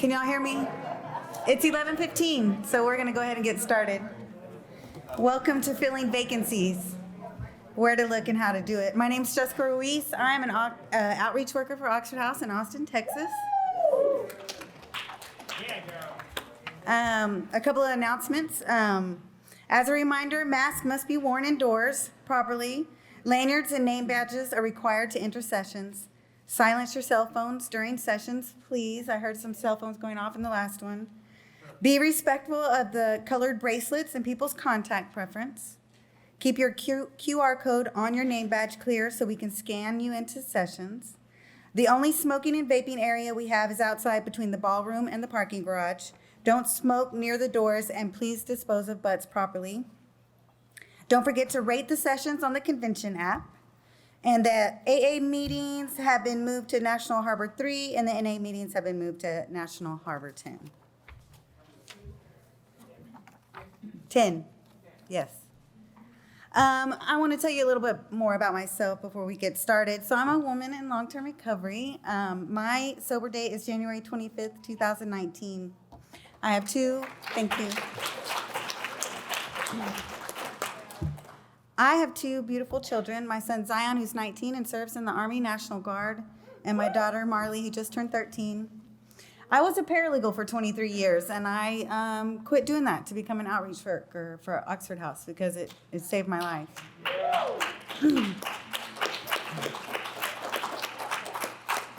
Can y'all hear me? It's 11:15, so we're gonna go ahead and get started. Welcome to Filling Vacancies, where to look and how to do it. My name's Jessica Ruiz. I'm an outreach worker for Oxford House in Austin, Texas. A couple of announcements. As a reminder, masks must be worn indoors properly. Lanyards and name badges are required to enter sessions. Silence your cell phones during sessions, please. I heard some cell phones going off in the last one. Be respectful of the colored bracelets and people's contact preference. Keep your QR code on your name badge clear so we can scan you into sessions. The only smoking and vaping area we have is outside between the ballroom and the parking garage. Don't smoke near the doors, and please dispose of butts properly. Don't forget to rate the sessions on the convention app. And the AA meetings have been moved to National Harbor 3, and the NA meetings have been moved to National Harbor 10. 10, yes. I want to tell you a little bit more about myself before we get started. So I'm a woman in long-term recovery. My sober date is January 25th, 2019. I have two, thank you. I have two beautiful children. My son Zion, who's 19 and serves in the Army National Guard, and my daughter Marley, who just turned 13. I was a paralegal for 23 years, and I quit doing that to become an outreach worker for Oxford House because it saved my life.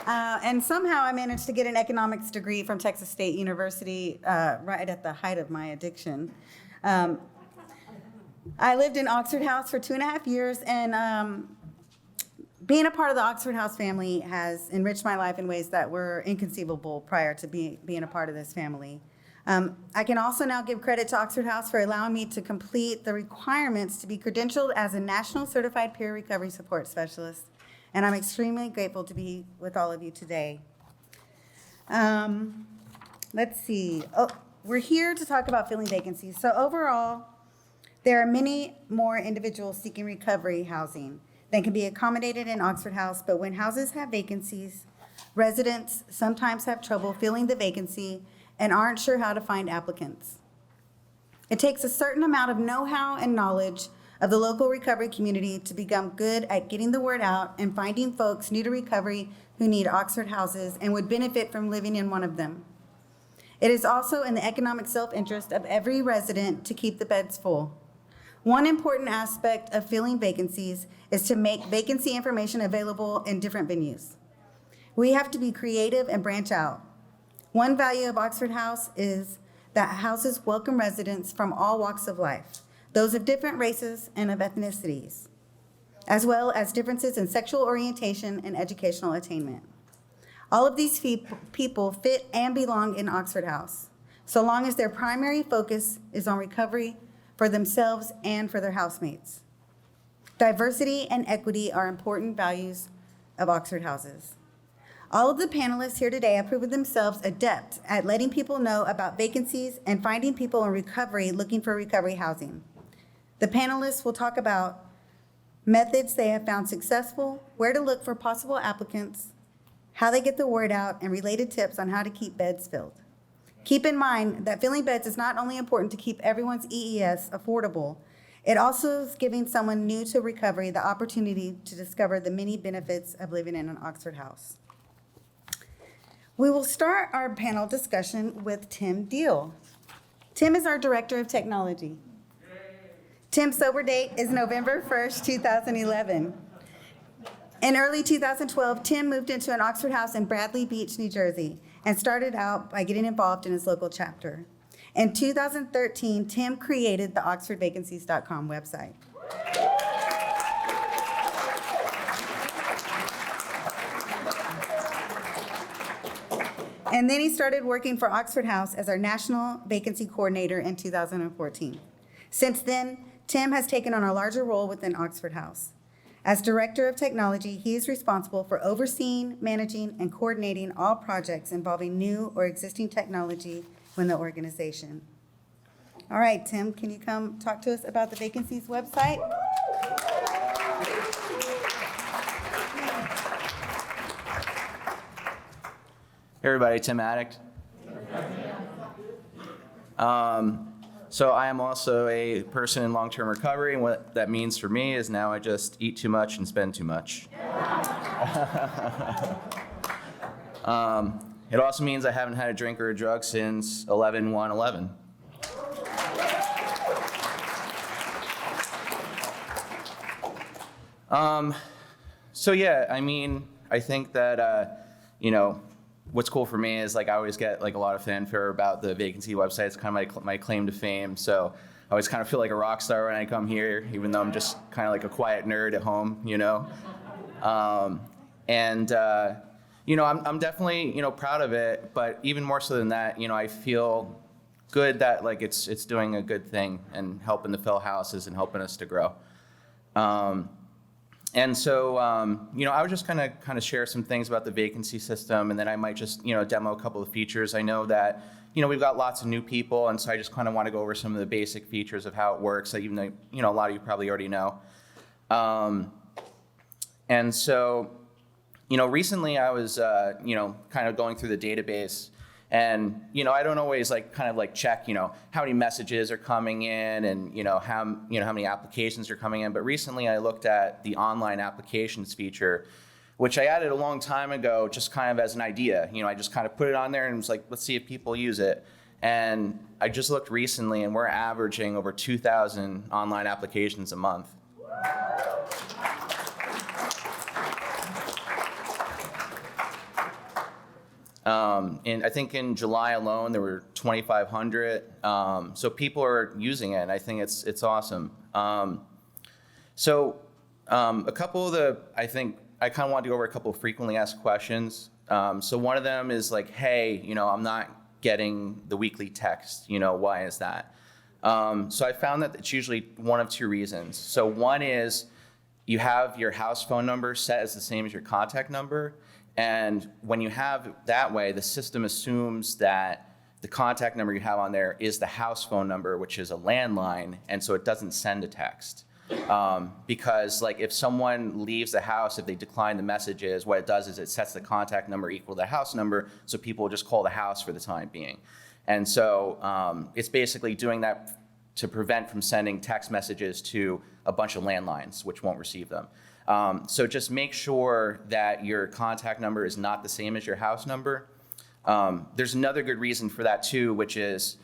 And somehow I managed to get an economics degree from Texas State University right at the height of my addiction. I lived in Oxford House for 2.5 years, and being a part of the Oxford House family has enriched my life in ways that were inconceivable prior to being a part of this family. I can also now give credit to Oxford House for allowing me to complete the requirements to be credentialed as a National Certified Peer Recovery Support Specialist, and I'm extremely grateful to be with all of you today. Let's see. Oh, we're here to talk about filling vacancies. So overall, there are many more individuals seeking recovery housing than can be accommodated in Oxford House, but when houses have vacancies, residents sometimes have trouble filling the vacancy and aren't sure how to find applicants. It takes a certain amount of know-how and knowledge of the local recovery community to become good at getting the word out and finding folks new to recovery who need Oxford houses and would benefit from living in one of them. It is also in the economic self-interest of every resident to keep the beds full. One important aspect of filling vacancies is to make vacancy information available in different venues. We have to be creative and branch out. One value of Oxford House is that houses welcome residents from all walks of life, those of different races and of ethnicities, as well as differences in sexual orientation and educational attainment. All of these people fit and belong in Oxford House, so long as their primary focus is on recovery for themselves and for their housemates. Diversity and equity are important values of Oxford Houses. All of the panelists here today have proven themselves adept at letting people know about vacancies and finding people in recovery looking for recovery housing. The panelists will talk about methods they have found successful, where to look for possible applicants, how they get the word out, and related tips on how to keep beds filled. Keep in mind that filling beds is not only important to keep everyone's EES affordable, it also is giving someone new to recovery the opportunity to discover the many benefits of living in an Oxford House. We will start our panel discussion with Tim Diehl. Tim is our Director of Technology. Tim's sober date is November 1st, 2011. In early 2012, Tim moved into an Oxford House in Bradley Beach, New Jersey, and started out by getting involved in his local chapter. In 2013, Tim created the OxfordVacancies.com website. And then he started working for Oxford House as our National Vacancy Coordinator in 2014. Since then, Tim has taken on a larger role within Oxford House. As Director of Technology, he is responsible for overseeing, managing, and coordinating all projects involving new or existing technology within the organization. All right, Tim, can you come talk to us about the Vacancies website? Hey everybody, Tim Addict. So I am also a person in long-term recovery, and what that means for me is now I just eat too much and spend too much. It also means I haven't had a drink or a drug since 11/1/11. So yeah, I mean, I think that, what's cool for me is like I always get like a lot of fanfare about the Vacancy website. It's kind of my claim to fame. So I always kind of feel like a rock star when I come here, even though I'm just kind of like a quiet nerd at home, I'm definitely, proud of it, but even more so than that, I feel good that like it's doing a good thing and helping the fill houses and helping us to grow. And so, I would just kind of share some things about the vacancy system, and then I might just, demo a couple of features. I know that, we've got lots of new people, and so I just kind of want to go over some of the basic features of how it works that even though, a lot of you probably already know. And so, recently I was, kind of going through the database, and, I don't always check, how many messages are coming in and, how many applications are coming in. But recently I looked at the online applications feature, which I added a long time ago, just kind of as an idea. I just kind of put it on there and was like, let's see if people use it. And I just looked recently and we're averaging over 2,000 online applications a month. And I think in July alone, there were 2,500. So people are using it, and I think it's awesome. A couple of I kind of wanted to go over a couple of frequently asked questions. So one of them is like, hey, I'm not getting the weekly text. Why is that? So I found that it's usually one of two reasons. So one is you have your house phone number set as the same as your contact number. And when you have it that way, the system assumes that the contact number you have on there is the house phone number, which is a landline, and so it doesn't send a text. Because if someone leaves the house, if they decline the messages, what it does is it sets the contact number equal to the house number, so people will just call the house for the time being. And so it's basically doing that to prevent from sending text messages to a bunch of landlines, which won't receive them. So just make sure that your contact number is not the same as your house number. There's another good reason for that too, which is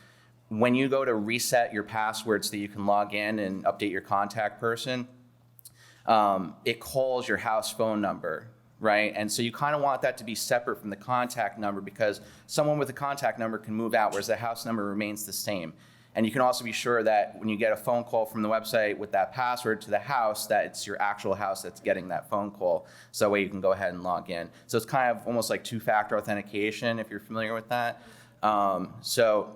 when you go to reset your password so that you can log in and update your contact person, it calls your house phone number, right? And so you kind of want that to be separate from the contact number because someone with a contact number can move out, whereas the house number remains the same. And you can also be sure that when you get a phone call from the website with that password to the house, that it's your actual house that's getting that phone call. So that way you can go ahead and log in. So it's kind of almost like two-factor authentication, if you're familiar with that. So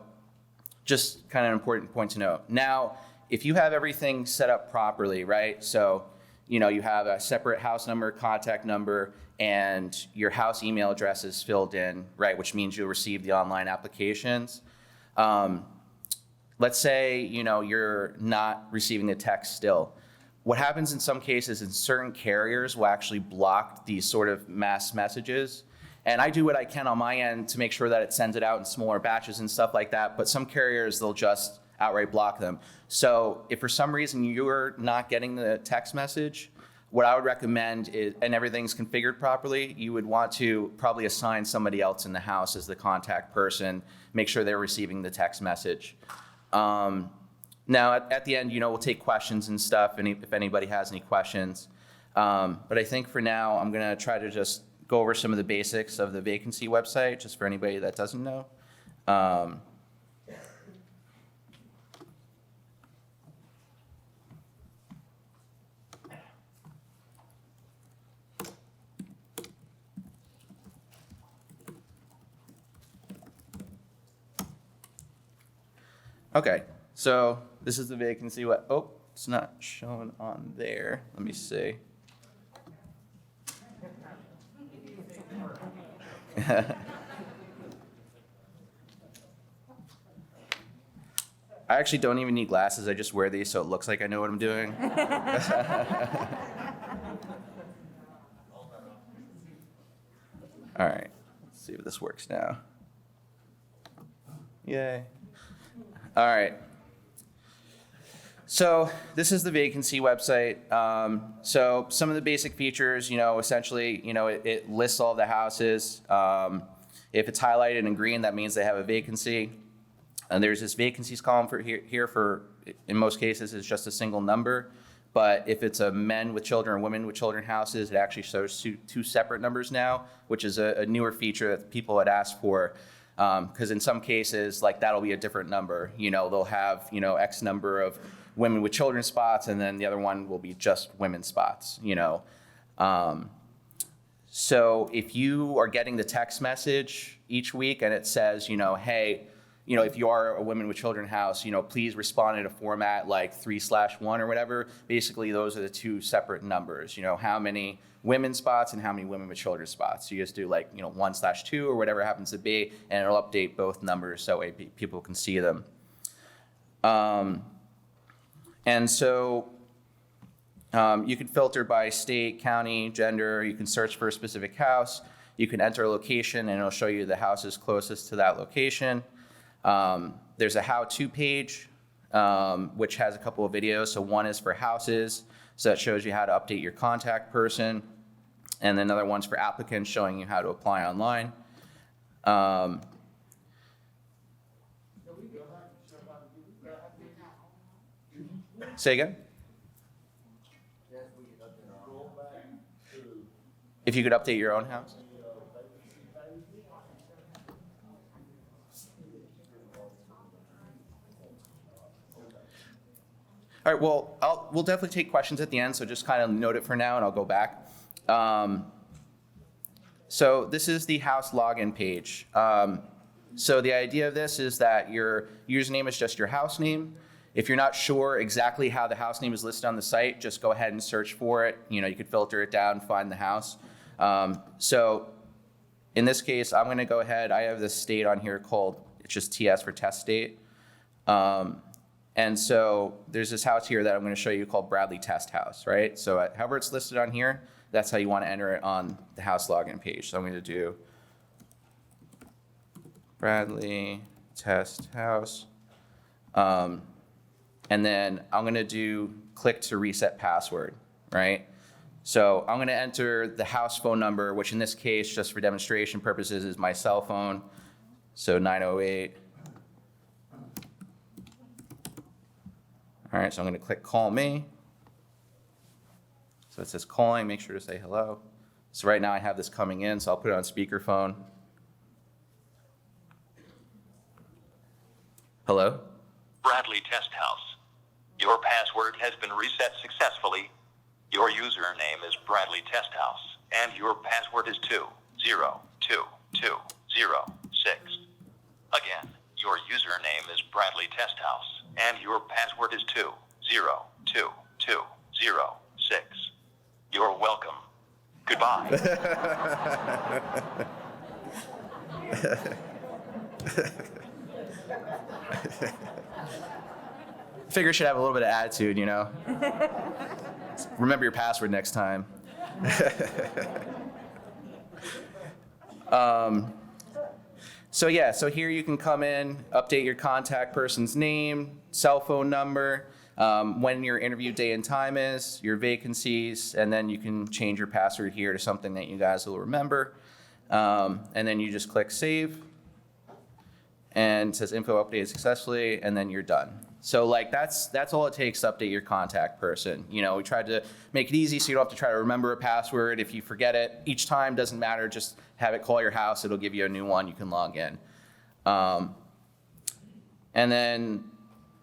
just kind of an important point to note. Now, if you have everything set up properly, right? So, you have a separate house number, contact number, and your house email address is filled in, right? Which means you'll receive the online applications. Let's say, you're not receiving the text still. What happens in some cases is certain carriers will actually block these sort of mass messages. And I do what I can on my end to make sure that it sends it out in smaller batches and stuff like that. But some carriers, they'll just outright block them. So if for some reason you're not getting the text message, what I would recommend is, and everything's configured properly, you would want to probably assign somebody else in the house as the contact person, make sure they're receiving the text message. Now, at the end, we'll take questions and stuff, and if anybody has any questions. But I think for now, I'm going to try to just go over some of the basics of the Vacancy website, just for anybody that doesn't know. Okay, so this is the Vacancy web. Oh, it's not showing on there. Let me see. I actually don't even need glasses. I just wear these so it looks like I know what I'm doing. All right, let's see if this works now. Yay. All right. So this is the vacancy website. So some of the basic features, essentially, it lists all the houses. If it's highlighted in green, that means they have a vacancy. And there's this vacancies column for here for, in most cases, it's just a single number. But if it's a men with children or women with children houses, it actually shows two separate numbers now, which is a newer feature that people had asked for. Because in some cases, like that'll be a different number. They'll have, X number of women with children spots, and then the other one will be just women's spots, So if you are getting the text message each week and it says, hey, if you are a women with children house, please respond in a format like 3/1 or whatever. Basically, those are the two separate numbers, how many women's spots and how many women with children spots. So you just do like, 1/2 or whatever it happens to be, and it'll update both numbers so people can see them. And so you can filter by state, county, gender. You can search for a specific house. You can enter a location, and it'll show you the houses closest to that location. There's a how-to page, which has a couple of videos. So one is for houses, so that shows you how to update your contact person. And then another one's for applicants, showing you how to apply online. Say again? If you could update your own house? All right, well, we'll definitely take questions at the end, so just kind of note it for now, and I'll go back. So this is the house login page. So the idea of this is that your username is just your house name. If you're not sure exactly how the house name is listed on the site, just go ahead and search for it. You could filter it down, find the house. So in this case, I'm gonna go ahead, I have this state on here called, it's just TS for test state. And so there's this house here that I'm gonna show you called Bradley Test House, right? So however it's listed on here, that's how you wanna enter it on the house login page. So I'm gonna do Bradley Test House. And then I'm gonna click to reset password, right? So I'm gonna enter the house phone number, which in this case, just for demonstration purposes, is my cell phone. So 908. All right, so I'm gonna click call me. So it says calling, make sure to say hello. So right now I have this coming in, so I'll put it on speakerphone. Hello? Bradley Test House. Your password has been reset successfully. Your username is Bradley Test House, and your password is 202206. Again, your username is Bradley Test House, and your password is 202206. You're welcome. Goodbye. Figure should have a little bit of attitude, Remember your password next time. So here you can come in, update your contact person's name, cell phone number, when your interview day and time is, your vacancies, and then you can change your password here to something that you guys will remember. And then you just click save, and it says info updated successfully, and then you're done. So that's all it takes to update your contact person. We tried to make it easy so you don't have to try to remember a password. If you forget it each time, doesn't matter, just have it call your house, it'll give you a new one, you can log in. And then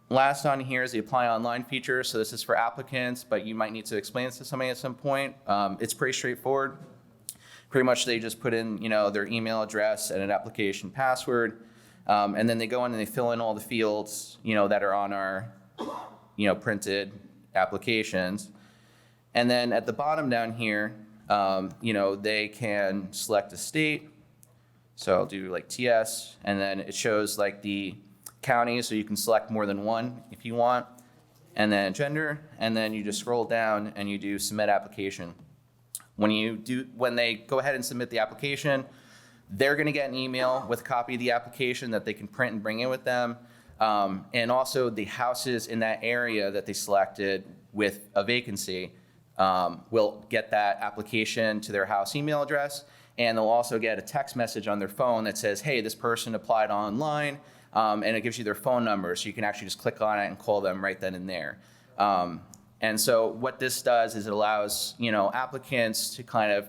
last on here is the apply online feature. So this is for applicants, but you might need to explain this to somebody at some point. It's pretty straightforward. Pretty much they just put in their email address and an application password. And then they go in and they fill in all the fields, that are on our, printed applications. And then at the bottom down here, they can select a state. So I'll do like TS, and then it shows like the county, so you can select more than one if you want. And then gender, and then you just scroll down and you do submit application. When they go ahead and submit the application, they're going to get an email with a copy of the application that they can print and bring in with them. And also the houses in that area that they selected with a vacancy will get that application to their house email address, and they'll also get a text message on their phone that says, hey, this person applied online, and it gives you their phone number, so you can actually just click on it and call them right then and there. And so what this does is it allows, applicants to kind of,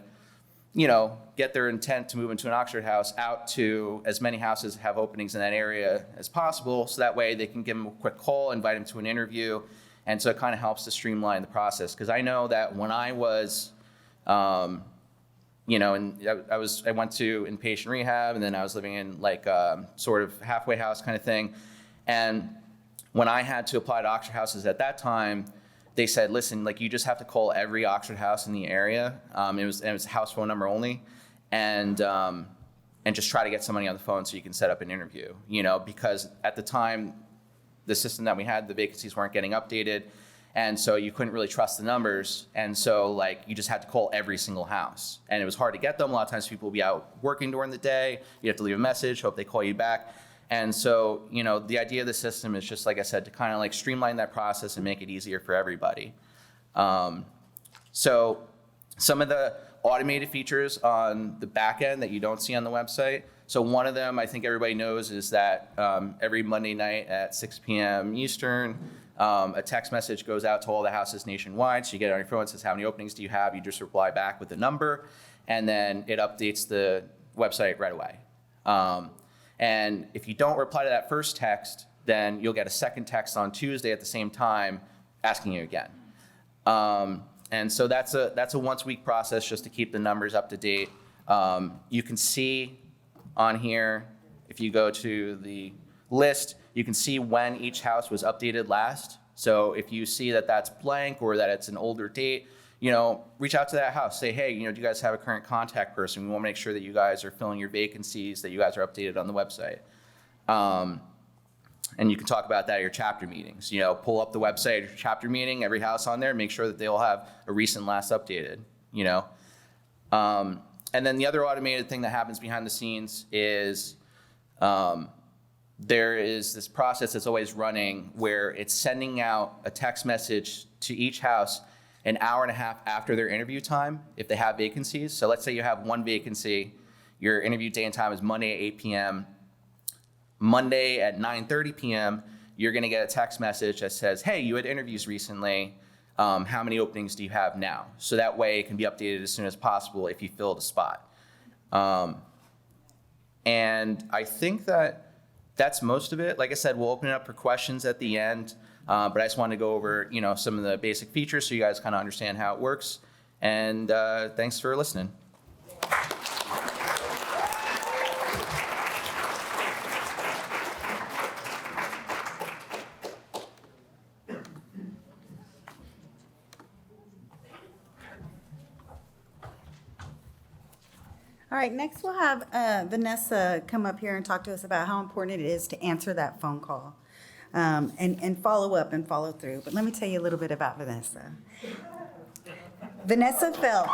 get their intent to move into an Oxford house out to as many houses that have openings in that area as possible, so that way they can give them a quick call, invite them to an interview, and so it kind of helps to streamline the process. Because I know that when I was, and I went to inpatient rehab, and then I was living in like sort of halfway house kind of thing, and when I had to apply to Oxford houses at that time, they said, listen, like you just have to call every Oxford house in the area. It was house phone number only, and just try to get somebody on the phone so you can set up an interview. Because at the time, the system that we had, the vacancies weren't getting updated, and so you couldn't really trust the numbers, and so like you just had to call every single house, and it was hard to get them. A lot of times people will be out working during the day. You have to leave a message, hope they call you back. And so, the idea of the system is just, like I said, to kind of like streamline that process and make it easier for everybody. So some of the automated features on the back end that you don't see on the website. So one of them I think everybody knows is that every Monday night at 6 p.m. Eastern, a text message goes out to all the houses nationwide. So you get it on your phone, it says, how many openings do you have? You just reply back with the number, and then it updates the website right away. And if you don't reply to that first text, then you'll get a second text on Tuesday at the same time asking you again. And so that's a once a week process just to keep the numbers up to date. You can see on here, if you go to the list, you can see when each house was updated last. So if you see that that's blank or that it's an older date, reach out to that house. Say, hey, do you guys have a current contact person? We want to make sure that you guys are filling your vacancies, that you guys are updated on the website. And you can talk about that at your chapter meetings. Pull up the website at your chapter meeting, every house on there, make sure that they all have a recent last updated, And then the other automated thing that happens behind the scenes is there is this process that's always running where it's sending out a text message to each house an hour and a half after their interview time if they have vacancies. So let's say you have one vacancy, your interview day and time is Monday at 8 p.m. Monday at 9:30 p.m., you're gonna get a text message that says, hey, you had interviews recently, how many openings do you have now? So that way it can be updated as soon as possible if you filled a spot. And I think that's most of it. Like I said, we'll open it up for questions at the end. But I just wanted to go over, some of the basic features so you guys kind of understand how it works. And thanks for listening. All right, next we'll have Vanessa come up here and talk to us about how important it is to answer that phone call. And follow up and follow through. But let me tell you a little bit about Vanessa. Vanessa Phelps.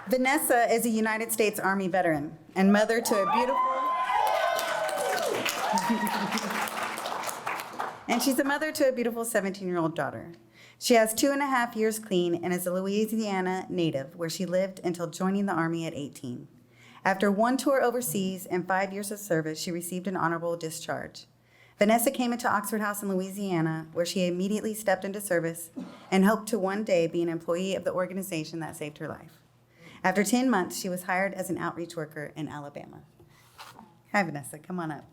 Vanessa is a United States Army veteran and mother to a beautiful... and she's a mother to a beautiful 17-year-old daughter. She has 2.5 years clean and is a Louisiana native where she lived until joining the Army at 18. After one tour overseas and 5 years of service, she received an honorable discharge. Vanessa came into Oxford House in Louisiana, where she immediately stepped into service and hoped to one day be an employee of the organization that saved her life. After 10 months, she was hired as an outreach worker in Alabama. Hi, Vanessa, come on up.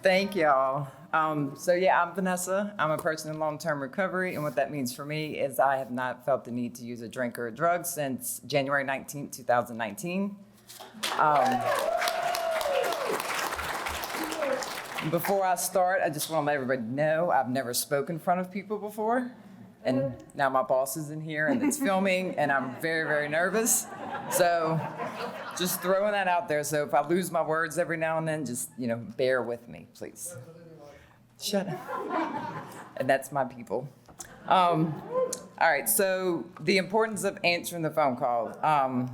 Thank y'all. I'm Vanessa. I'm a person in long-term recovery, and what that means for me is I have not felt the need to use a drink or a drug since January 19, 2019. Before I start, I just want to let everybody know I've never spoken in front of people before, and now my boss is in here and it's filming, and I'm very, very nervous. So just throwing that out there. So if I lose my words every now and then, just, bear with me, please. Shut up. And that's my people. All right, so the importance of answering the phone call.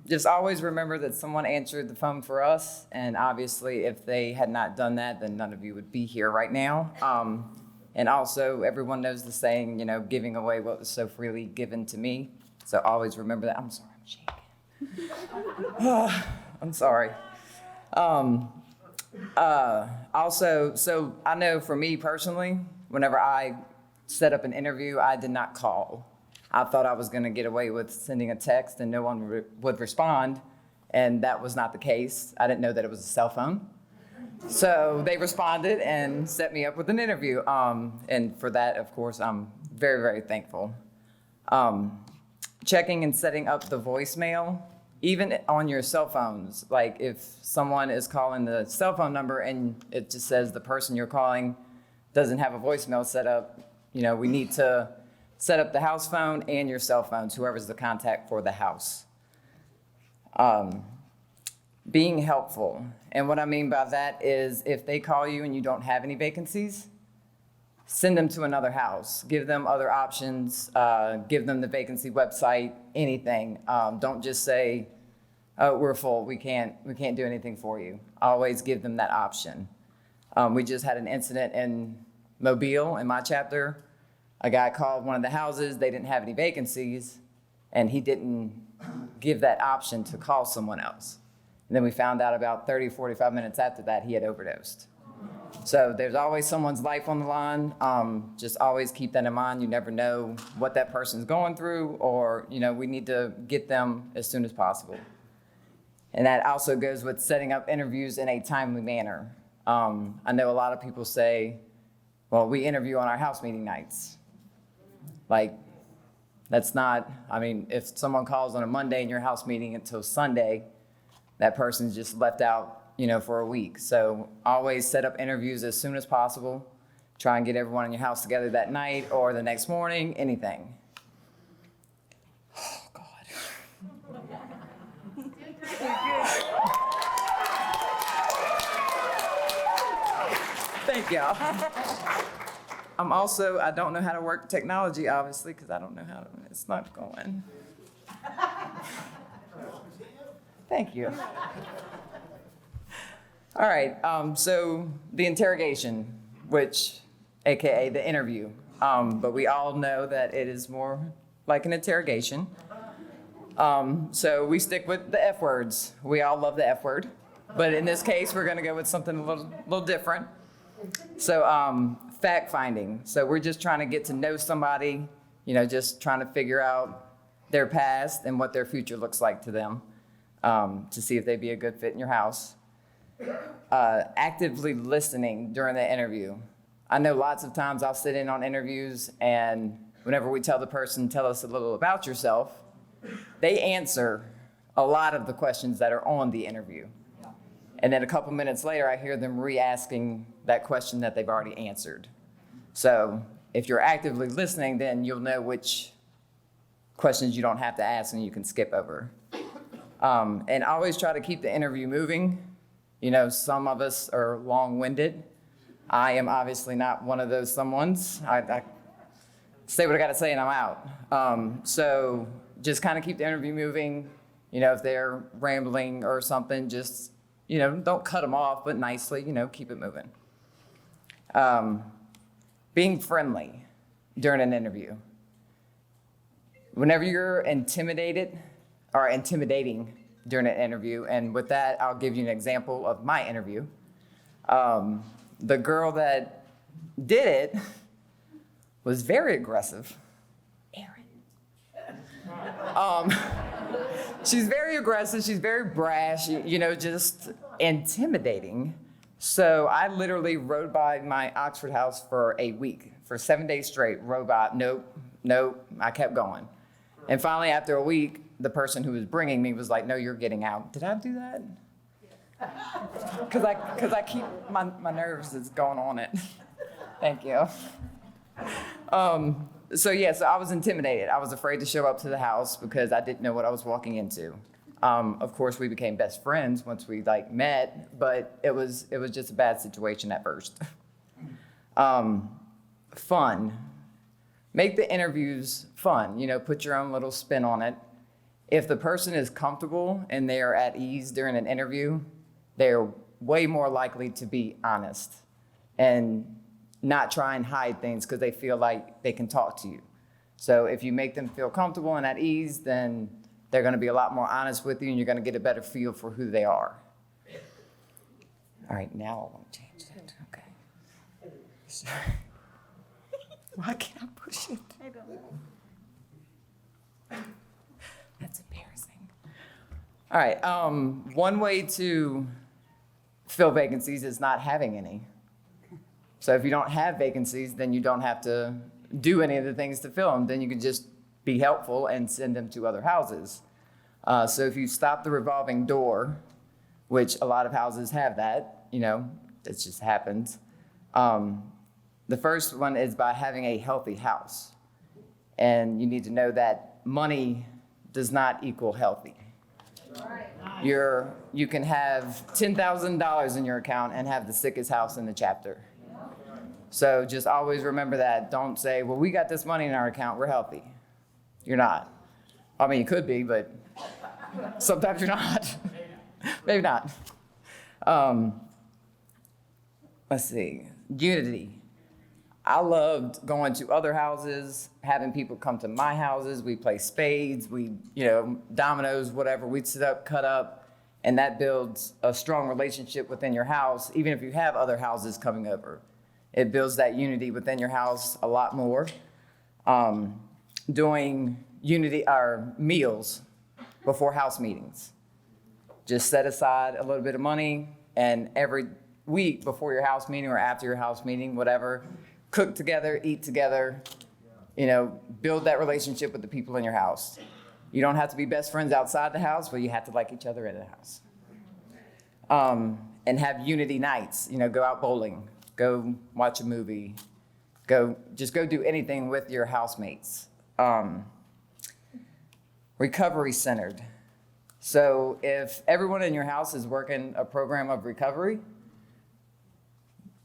Just always remember that someone answered the phone for us, and obviously if they had not done that, then none of you would be here right now. And also, everyone knows the saying, giving away what was so freely given to me. So always remember that. I'm sorry, I'm shaking. I'm sorry. Also, so I know for me personally, whenever I set up an interview, I did not call. I thought I was going to get away with sending a text and no one would respond, and that was not the case. I didn't know that it was a cell phone. So they responded and set me up with an interview, and for that, of course, I'm very, very thankful. Checking and setting up the voicemail, even on your cell phones, like if someone is calling the cell phone number and it just says the person you're calling doesn't have a voicemail set up, we need to set up the house phone and your cell phones, whoever's the contact for the house. Being helpful. And what I mean by that is if they call you and you don't have any vacancies, send them to another house. Give them other options. Give them the vacancy website, anything. Don't just say, oh, we're full. We can't do anything for you. Always give them that option. We just had an incident in Mobile in my chapter. A guy called one of the houses, they didn't have any vacancies, and he didn't give that option to call someone else. And then we found out about 30, 45 minutes after that, he had overdosed. So there's always someone's life on the line. Just always keep that in mind. You never know what that person's going through, or, we need to get them as soon as possible. And that also goes with setting up interviews in a timely manner. I know a lot of people say, well, we interview on our house meeting nights. Like, that's not, if someone calls on a Monday in your house meeting until Sunday, that person's just left out, for a week. So always set up interviews as soon as possible. Try and get everyone in your house together that night or the next morning, anything. Oh, God. Thank y'all. I don't know how to work technology, obviously, because I don't know it's not going. Thank you. All right, so the interrogation, AKA the interview, but we all know that it is more like an interrogation. So we stick with the F words. We all love the F word, but in this case, we're gonna go with something a little different. So fact finding. So we're just trying to get to know somebody, just trying to figure out their past and what their future looks like to them, to see if they'd be a good fit in your house. Actively listening during the interview. I know lots of times I'll sit in on interviews, and whenever we tell the person, tell us a little about yourself, they answer a lot of the questions that are on the interview. And then a couple minutes later, I hear them re-asking that question that they've already answered. So if you're actively listening, then you'll know which questions you don't have to ask and you can skip over. And always try to keep the interview moving. Some of us are long-winded. I am obviously not one of those someones. I say what I got to say and I'm out. So just kind of keep the interview moving. If they're rambling or something, just, don't cut them off, but nicely, keep it moving. Being friendly during an interview. Whenever you're intimidating during an interview, and with that, I'll give you an example of my interview. The girl that did it was very aggressive. She's very aggressive, she's very brash, just intimidating. So I literally rode by my Oxford house for a week, for 7 days straight, rode by, nope, I kept going. And finally, after a week, the person who was bringing me was like, no, you're getting out. Did I do that? Because I keep, my nerves is going on it. Thank you. So I was intimidated. I was afraid to show up to the house because I didn't know what I was walking into. Of course, we became best friends once we like met, but it was just a bad situation at first. Fun. Make the interviews fun, put your own little spin on it. If the person is comfortable and they are at ease during an interview, they're way more likely to be honest and not try and hide things because they feel like they can talk to you. So if you make them feel comfortable and at ease, then they're going to be a lot more honest with you and you're going to get a better feel for who they are. All right, now I want to change that. Okay. Why can't I push it? I don't know. That's embarrassing. All right, one way to fill vacancies is not having any. So if you don't have vacancies, then you don't have to do any of the things to fill them. Then you can just be helpful and send them to other houses. So if you stop the revolving door, which a lot of houses have that, it just happens. The first one is by having a healthy house. And you need to know that money does not equal healthy. You can have $10,000 in your account and have the sickest house in the chapter. So just always remember that. Don't say, well, we got this money in our account, we're healthy. You're not. I mean, you could be, but sometimes you're not. Maybe not. Let's see. Unity. I loved going to other houses, having people come to my houses. We play spades, dominoes, whatever. We'd sit up, cut up, and that builds a strong relationship within your house, even if you have other houses coming over. It builds that unity within your house a lot more. Doing unity or meals before house meetings. Just set aside a little bit of money, and every week before your house meeting or after your house meeting, whatever, cook together, eat together, build that relationship with the people in your house. You don't have to be best friends outside the house, but you have to like each other in the house. And have unity nights, go out bowling, go watch a movie, go do anything with your housemates. Recovery centered. So if everyone in your house is working a program of recovery,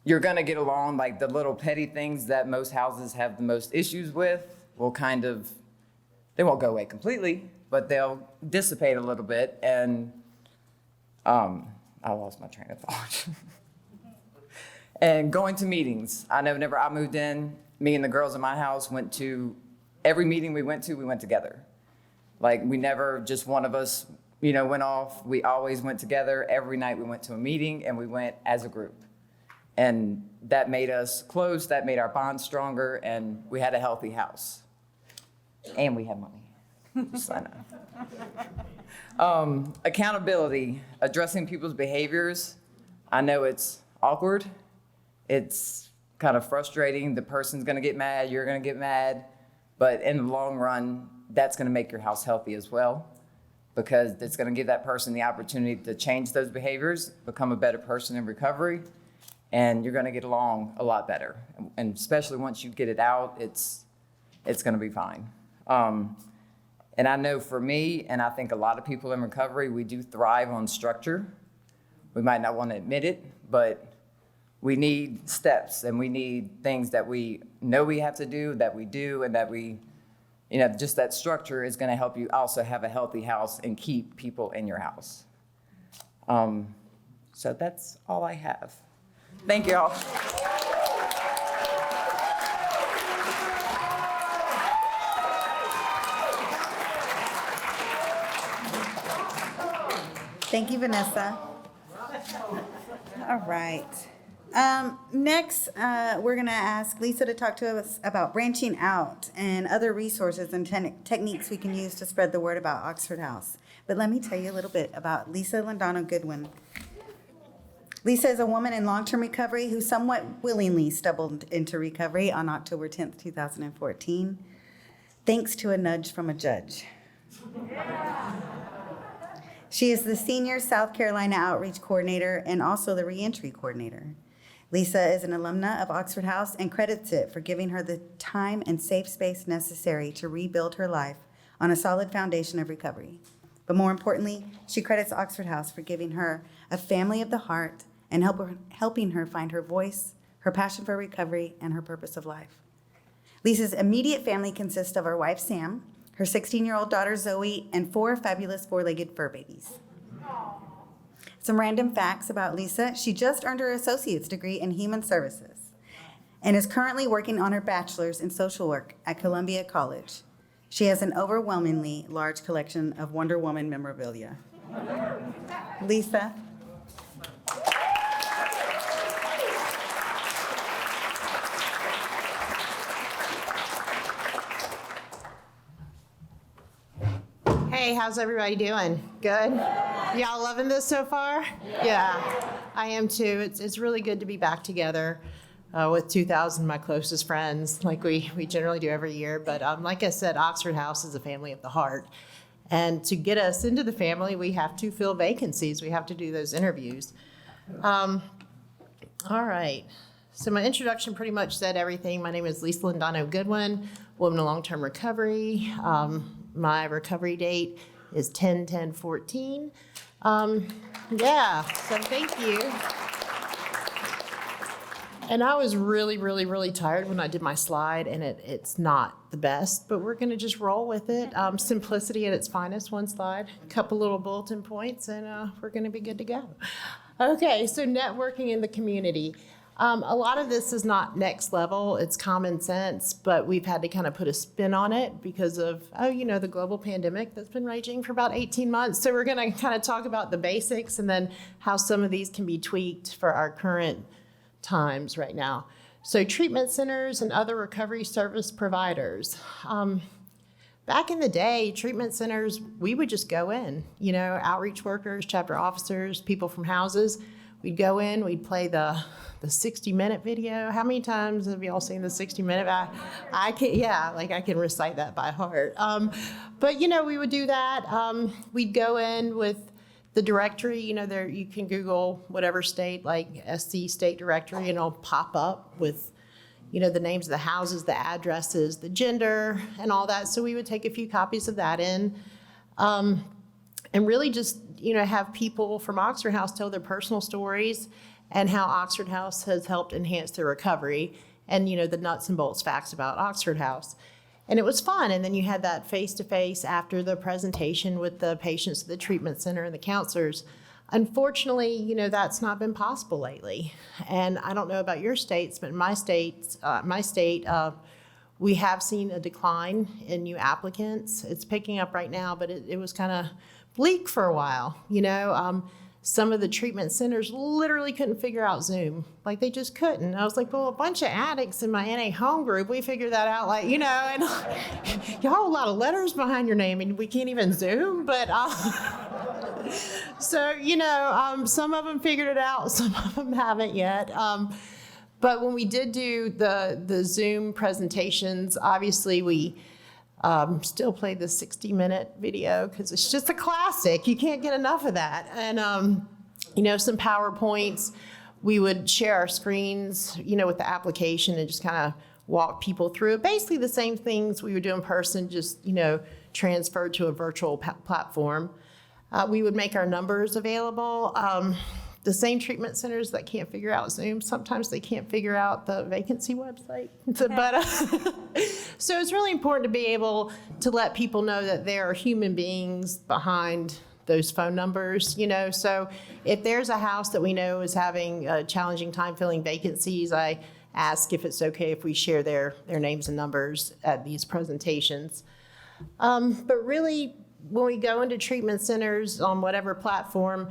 you're gonna get along. Like the little petty things that most houses have the most issues with will they won't go away completely, but they'll dissipate a little bit. And I lost my train of thought. And going to meetings. I know whenever I moved in, me and the girls in my house went to every meeting we went together. Like we never, just one of us, went off. We always went together. Every night we went to a meeting and we went as a group. And that made us close, that made our bond stronger, and we had a healthy house. And we had money. Just so I know. Accountability, addressing people's behaviors. I know it's awkward. It's kind of frustrating. The person's gonna get mad, you're gonna get mad. But in the long run, that's gonna make your house healthy as well, because it's gonna give that person the opportunity to change those behaviors, become a better person in recovery, and you're gonna get along a lot better. And especially once you get it out, it's gonna be fine. And I know for me, and I think a lot of people in recovery, we do thrive on structure. We might not wanna admit it, but we need steps and we need things that we know we have to do, that we do, and that we, just that structure is gonna help you also have a healthy house and keep people in your house. So that's all I have. Thank you all. Thank you, Vanessa. All right. Next, we're going to ask Lisa to talk to us about branching out and other resources and techniques we can use to spread the word about Oxford House. But let me tell you a little bit about Lisa Landano Goodwin. Lisa is a woman in long-term recovery who somewhat willingly stumbled into recovery on October 10th, 2014, thanks to a nudge from a judge. She is the senior South Carolina Outreach Coordinator and also the Reentry Coordinator. Lisa is an alumna of Oxford House and credits it for giving her the time and safe space necessary to rebuild her life on a solid foundation of recovery. But more importantly, she credits Oxford House for giving her a family of the heart and helping her find her voice, her passion for recovery, and her purpose of life. Lisa's immediate family consists of her wife, Sam, her 16-year-old daughter, Zoe, and 4 fabulous 4-legged fur babies. Some random facts about Lisa. She just earned her associate's degree in human services and is currently working on her bachelor's in social work at Columbia College. She has an overwhelmingly large collection of Wonder Woman memorabilia. Lisa. Hey, how's everybody doing? Good? Y'all loving this so far? Yeah, I am too. It's really good to be back together with 2,000 of my closest friends, like we generally do every year. But like I said, Oxford House is a family of the heart. And to get us into the family, we have to fill vacancies. We have to do those interviews. All right. So my introduction pretty much said everything. My name is Lisa Lindano Goodwin, woman in long-term recovery. My recovery date is 10/10/14. Yeah, so thank you. And I was really tired when I did my slide, and it's not the best, but we're going to just roll with it. Simplicity at its finest, one slide, a couple little bulletin points, and we're going to be good to go. Okay, so networking in the community. A lot of this is not next level, it's common sense, but we've had to kind of put a spin on it because of, the global pandemic that's been raging for about 18 months. So we're going to kind of talk about the basics and then how some of these can be tweaked for our current times right now. So treatment centers and other recovery service providers. Back in the day, treatment centers, we would just go in, outreach workers, chapter officers, people from houses. We'd go in, we'd play the 60-minute video. How many times have y'all seen the 60-minute? I can recite that by heart. But we would do that. We'd go in with the directory. There you can Google whatever state, like SC state directory, and it'll pop up with the names of the houses, the addresses, the gender, and all that. So we would take a few copies of that in, and really just have people from Oxford House tell their personal stories and how Oxford House has helped enhance their recovery and, the nuts and bolts facts about Oxford House. And it was fun. And then you had that face-to-face after the presentation with the patients at the treatment center and the counselors. Unfortunately, that's not been possible lately. And I don't know about your states, but in my state, we have seen a decline in new applicants. It's picking up right now, but it was kind of bleak for a while, Some of the treatment centers literally couldn't figure out Zoom. Like, they just couldn't. I was like, well, a bunch of addicts in my NA home group, we figured that out, and you have a lot of letters behind your name, and we can't even Zoom, but so, some of them figured it out, some of them haven't yet. But when we did do the Zoom presentations, obviously we still played the 60-minute video because it's just a classic. You can't get enough of that. And, some PowerPoints. We would share our screens, with the application and just kind of walk people through it. Basically the same things we would do in person, just, transferred to a virtual platform. We would make our numbers available. The same treatment centers that can't figure out Zoom, sometimes they can't figure out the vacancy website. So it's really important to be able to let people know that there are human beings behind those phone numbers, So if there's a house that we know is having a challenging time filling vacancies, I ask if it's okay if we share their names and numbers at these presentations. But really, when we go into treatment centers on whatever platform,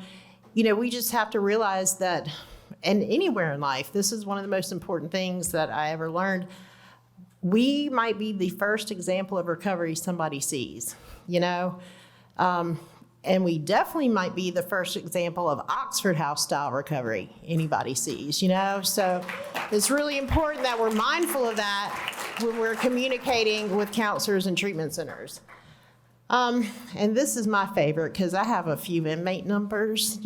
we just have to realize that, and anywhere in life, this is one of the most important things that I ever learned. We might be the first example of recovery somebody sees, and we definitely might be the first example of Oxford House style recovery anybody sees, So it's really important that we're mindful of that when we're communicating with counselors and treatment centers. And this is my favorite because I have a few inmate numbers,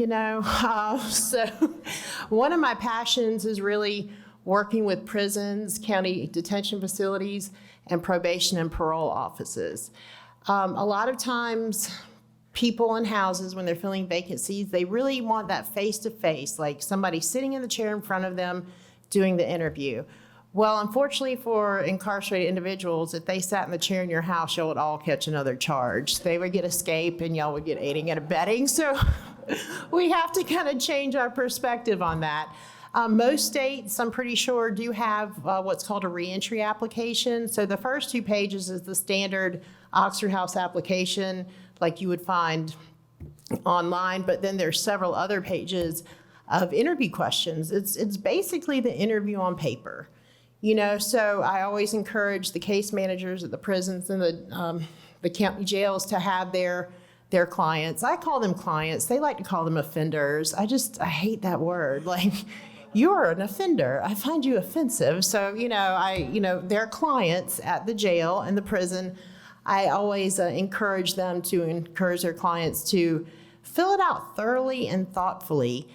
So one of my passions is really working with prisons, county detention facilities, and probation and parole offices. A lot of times people in houses, when they're filling vacancies, they really want that face-to-face, like somebody sitting in the chair in front of them doing the interview. Well, unfortunately for incarcerated individuals, if they sat in the chair in your house, y'all would all catch another charge. They would get escape and y'all would get aiding and abetting. So we have to kind of change our perspective on that. Most states, I'm pretty sure, do have what's called a reentry application. So the first 2 pages is the standard Oxford House application, like you would find online, but then there's several other pages of interview questions. It's basically the interview on paper. So I always encourage the case managers at the prisons and the county jails to have their clients. I call them clients. They like to call them offenders. I hate that word. Like, you're an offender. I find you offensive. So, their clients at the jail and the prison, I always encourage their clients to fill it out thoroughly and thoughtfully.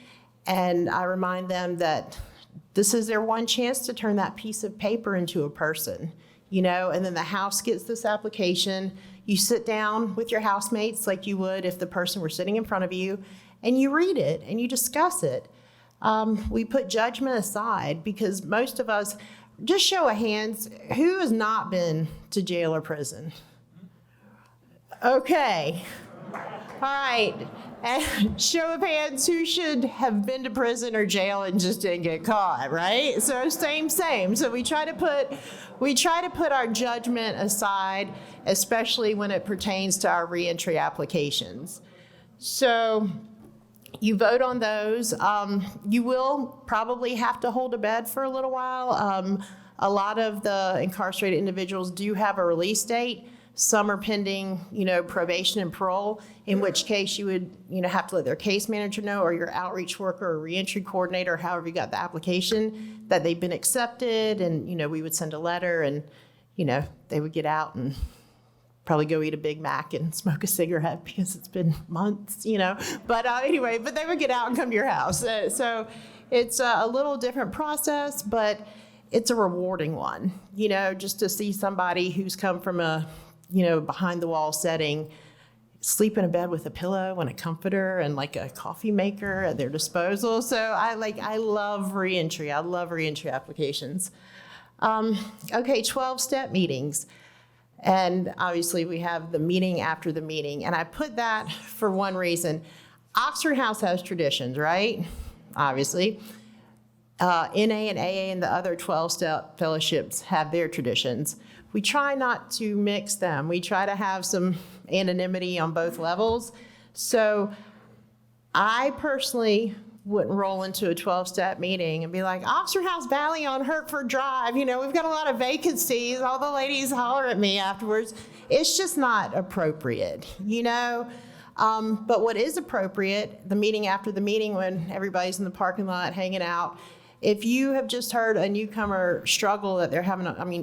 And I remind them that this is their one chance to turn that piece of paper into a person, and then the house gets this application. You sit down with your housemates like you would if the person were sitting in front of you, and you read it and you discuss it. We put judgment aside because most of us, just show of hands, who has not been to jail or prison? Okay. All right. And show of hands, who should have been to prison or jail and just didn't get caught, right? So same. So we try to put our judgment aside, especially when it pertains to our reentry applications. So you vote on those. You will probably have to hold a bed for a little while. A lot of the incarcerated individuals do have a release date. Some are pending, probation and parole, in which case you would, have to let their case manager know, or your outreach worker or reentry coordinator, however you got the application, that they've been accepted. And, we would send a letter and, they would get out and probably go eat a Big Mac and smoke a cigarette because it's been months, But anyway, they would get out and come to your house. So it's a little different process, but it's a rewarding one, just to see somebody who's come from a, behind the wall setting, sleep in a bed with a pillow and a comforter and like a coffee maker at their disposal. So I love reentry. I love reentry applications. 12-step meetings. And obviously we have the meeting after the meeting. And I put that for one reason. Oxford House has traditions, right? Obviously. NA and AA and the other 12-step fellowships have their traditions. We try not to mix them. We try to have some anonymity on both levels. So I personally wouldn't roll into a 12-step meeting and be like, Oxford House Valley on Hertford Drive, we've got a lot of vacancies. All the ladies holler at me afterwards. It's just not appropriate, But what is appropriate, the meeting after the meeting when everybody's in the parking lot hanging out, if you have just heard a newcomer struggle that they're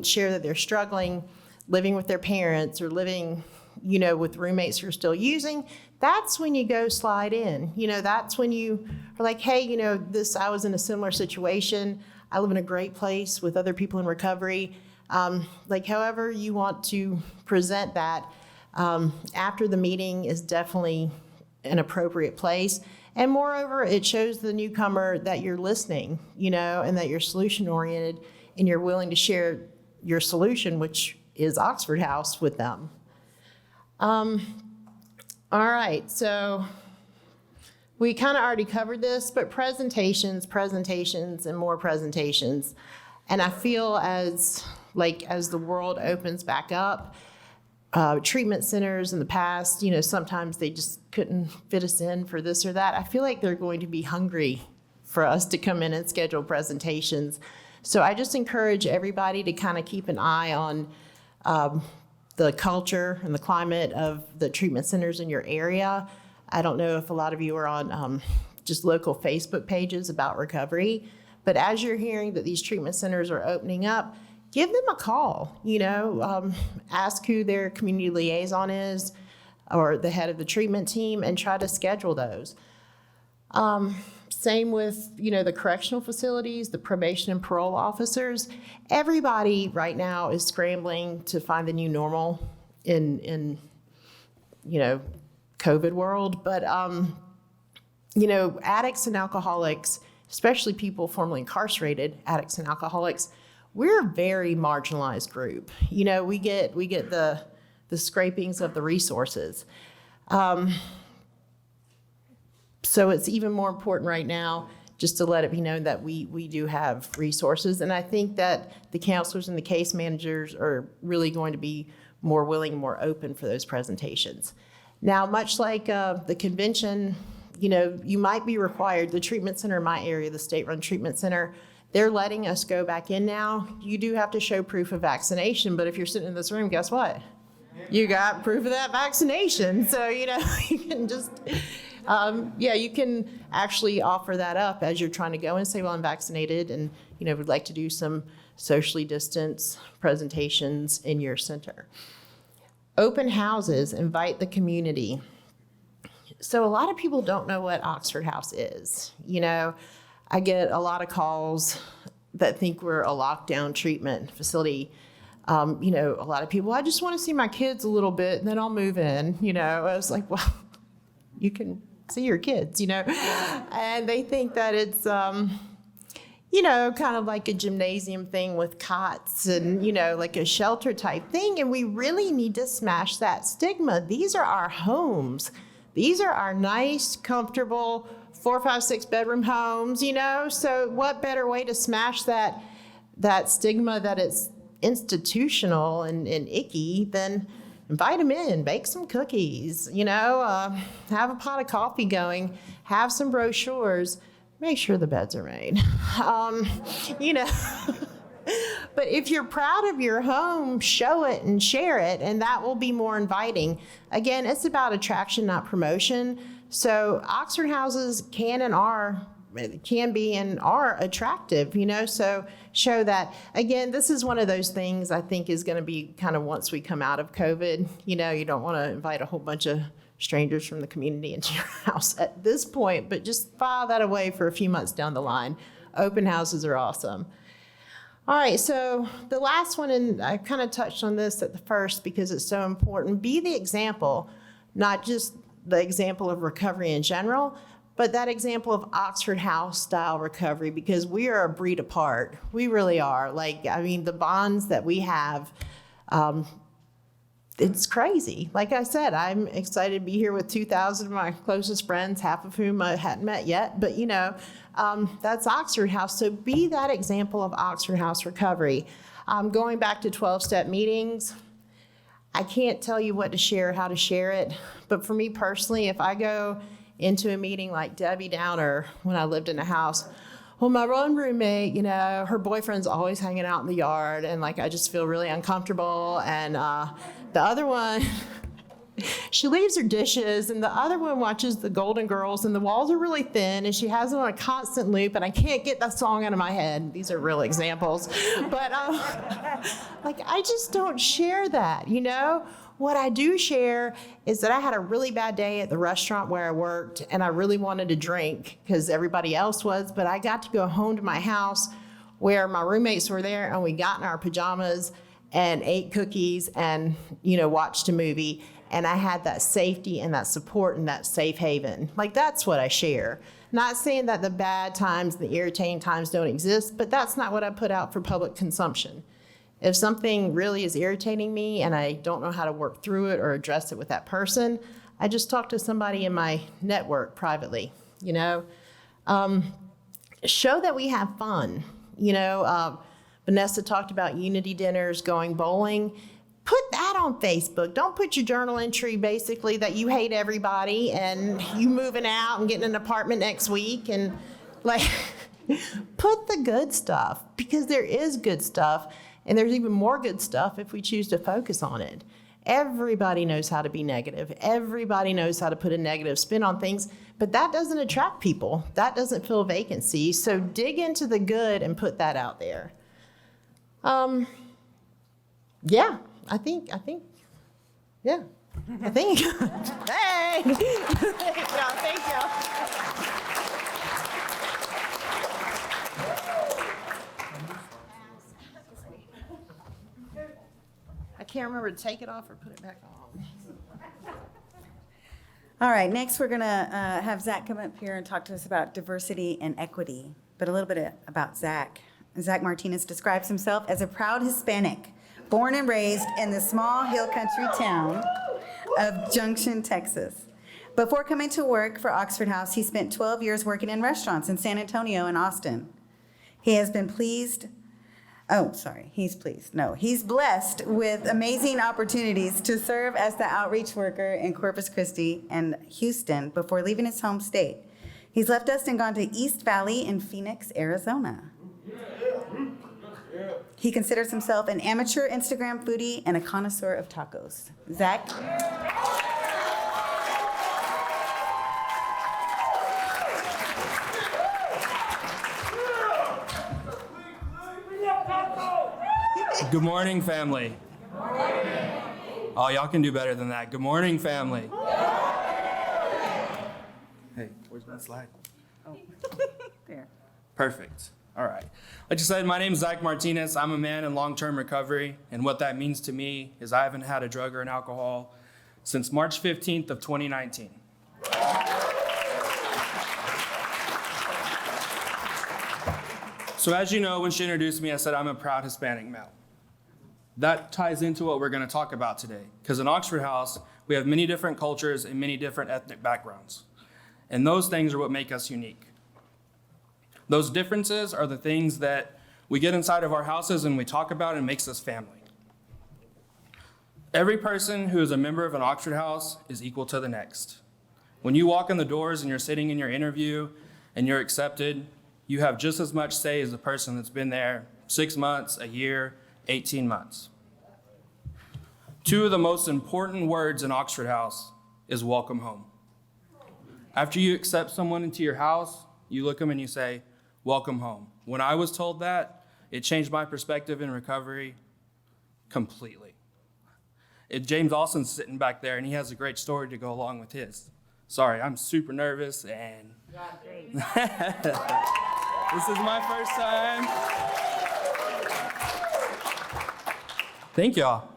share that they're struggling living with their parents or living, with roommates who are still using, that's when you go slide in. That's when you are like, hey, I was in a similar situation. I live in a great place with other people in recovery. However you want to present that, after the meeting is definitely an appropriate place. And moreover, it shows the newcomer that you're listening, and that you're solution oriented and you're willing to share your solution, which is Oxford House, with them. All right, so we kind of already covered this, but presentations, and more presentations. And I feel as the world opens back up, treatment centers in the past, sometimes they just couldn't fit us in for this or that. I feel like they're going to be hungry for us to come in and schedule presentations. So I just encourage everybody to kind of keep an eye on the culture and the climate of the treatment centers in your area. I don't know if a lot of you are on just local Facebook pages about recovery, but as you're hearing that these treatment centers are opening up, give them a call, ask who their community liaison is or the head of the treatment team and try to schedule those. Same with, the correctional facilities, the probation and parole officers. Everybody right now is scrambling to find the new normal in COVID world. But, addicts and alcoholics, especially people formerly incarcerated, addicts and alcoholics, we're a very marginalized group. We get the scrapings of the resources. So it's even more important right now just to let it be known that we do have resources. And I think that the counselors and the case managers are really going to be more willing and more open for those presentations. Now, much like the convention, you might be required, the treatment center in my area, the state-run treatment center, they're letting us go back in now. You do have to show proof of vaccination, but if you're sitting in this room, guess what? You got proof of that vaccination. So, you can just, you can actually offer that up as you're trying to go and say, well, I'm vaccinated and, would like to do some socially distanced presentations in your center. Open houses, invite the community. So a lot of people don't know what Oxford House is. I get a lot of calls that think we're a lockdown treatment facility. A lot of people, I just want to see my kids a little bit and then I'll move in. I was like, well, you can see your kids, and they think that it's, kind of like a gymnasium thing with cots and, like a shelter type thing. And we really need to smash that stigma. These are our homes. These are our nice, comfortable 4, 5, 6 bedroom homes, So what better way to smash that stigma that it's institutional and icky than invite them in, bake some cookies, have a pot of coffee going, have some brochures, make sure the beds are made, But if you're proud of your home, show it and share it, and that will be more inviting. Again, it's about attraction, not promotion. So Oxford houses can be and are attractive, so show that. Again, this is one of those things I think is going to be kind of once we come out of COVID, you don't want to invite a whole bunch of strangers from the community into your house at this point, but just file that away for a few months down the line. Open houses are awesome. All right, so the last one, and I kind of touched on this at the first because it's so important, be the example, not just the example of recovery in general, but that example of Oxford House style recovery, because we are a breed apart. We really are. The bonds that we have, it's crazy. Like I said, I'm excited to be here with 2,000 of my closest friends, half of whom I hadn't met yet, but that's Oxford House. So be that example of Oxford House recovery. Going back to 12-step meetings, I can't tell you what to share, how to share it, but for me personally, if I go into a meeting like Debbie Downer when I lived in a house, well, my one roommate, her boyfriend's always hanging out in the yard, and I just feel really uncomfortable, and the other one, she leaves her dishes, and the other one watches the Golden Girls, and the walls are really thin, and she has it on a constant loop, and I can't get that song out of my head. These are real examples. But, I just don't share that, What I do share is that I had a really bad day at the restaurant where I worked, and I really wanted to drink because everybody else was, but I got to go home to my house where my roommates were there, and we got in our pajamas and ate cookies and, watched a movie. And I had that safety and that support and that safe haven. That's what I share. Not saying that the bad times, the irritating times don't exist, but that's not what I put out for public consumption. If something really is irritating me and I don't know how to work through it or address it with that person, I just talk to somebody in my network privately, Show that we have fun. Vanessa talked about unity dinners, going bowling. Put that on Facebook. Don't put your journal entry basically that you hate everybody and you moving out and getting an apartment next week, and put the good stuff, because there is good stuff and there's even more good stuff if we choose to focus on it. Everybody knows how to be negative. Everybody knows how to put a negative spin on things, but that doesn't attract people. That doesn't fill vacancies. So dig into the good and put that out there. Yeah. I think. Hey! Thank y'all. I can't remember to take it off or put it back on. All right, next we're gonna have Zach come up here and talk to us about diversity and equity, but a little bit about Zach. Zach Martinez describes himself as a proud Hispanic, born and raised in the small hill country town of Junction, Texas. Before coming to work for Oxford House, he spent 12 years working in restaurants in San Antonio and Austin. He's blessed with amazing opportunities to serve as the outreach worker in Corpus Christi and Houston before leaving his home state. He's left us and gone to East Valley in Phoenix, Arizona. He considers himself an amateur Instagram foodie and a connoisseur of tacos. Zach? Good morning, family. Good morning. Oh, y'all can do better than that. Good morning, family. Hey, where's my slide? Oh, there. Perfect. All right. Like I said, my name is Zach Martinez. I'm a man in long-term recovery, and what that means to me is I haven't had a drug or an alcohol since March 15th of 2019. So as you know, when she introduced me, I said I'm a proud Hispanic male. That ties into what we're going to talk about today, because in Oxford House, we have many different cultures and many different ethnic backgrounds. And those things are what make us unique. Those differences are the things that we get inside of our houses and we talk about and makes us family. Every person who is a member of an Oxford House is equal to the next. When you walk in the doors and you're sitting in your interview and you're accepted, you have just as much say as the person that's been there 6 months, a year, 18 months. Two of the most important words in Oxford House is welcome home. After you accept someone into your house, you look at them and you say, welcome home. When I was told that, it changed my perspective in recovery completely. James Alston's sitting back there and he has a great story to go along with his. Sorry, I'm super nervous and this is my first time. Thank y'all.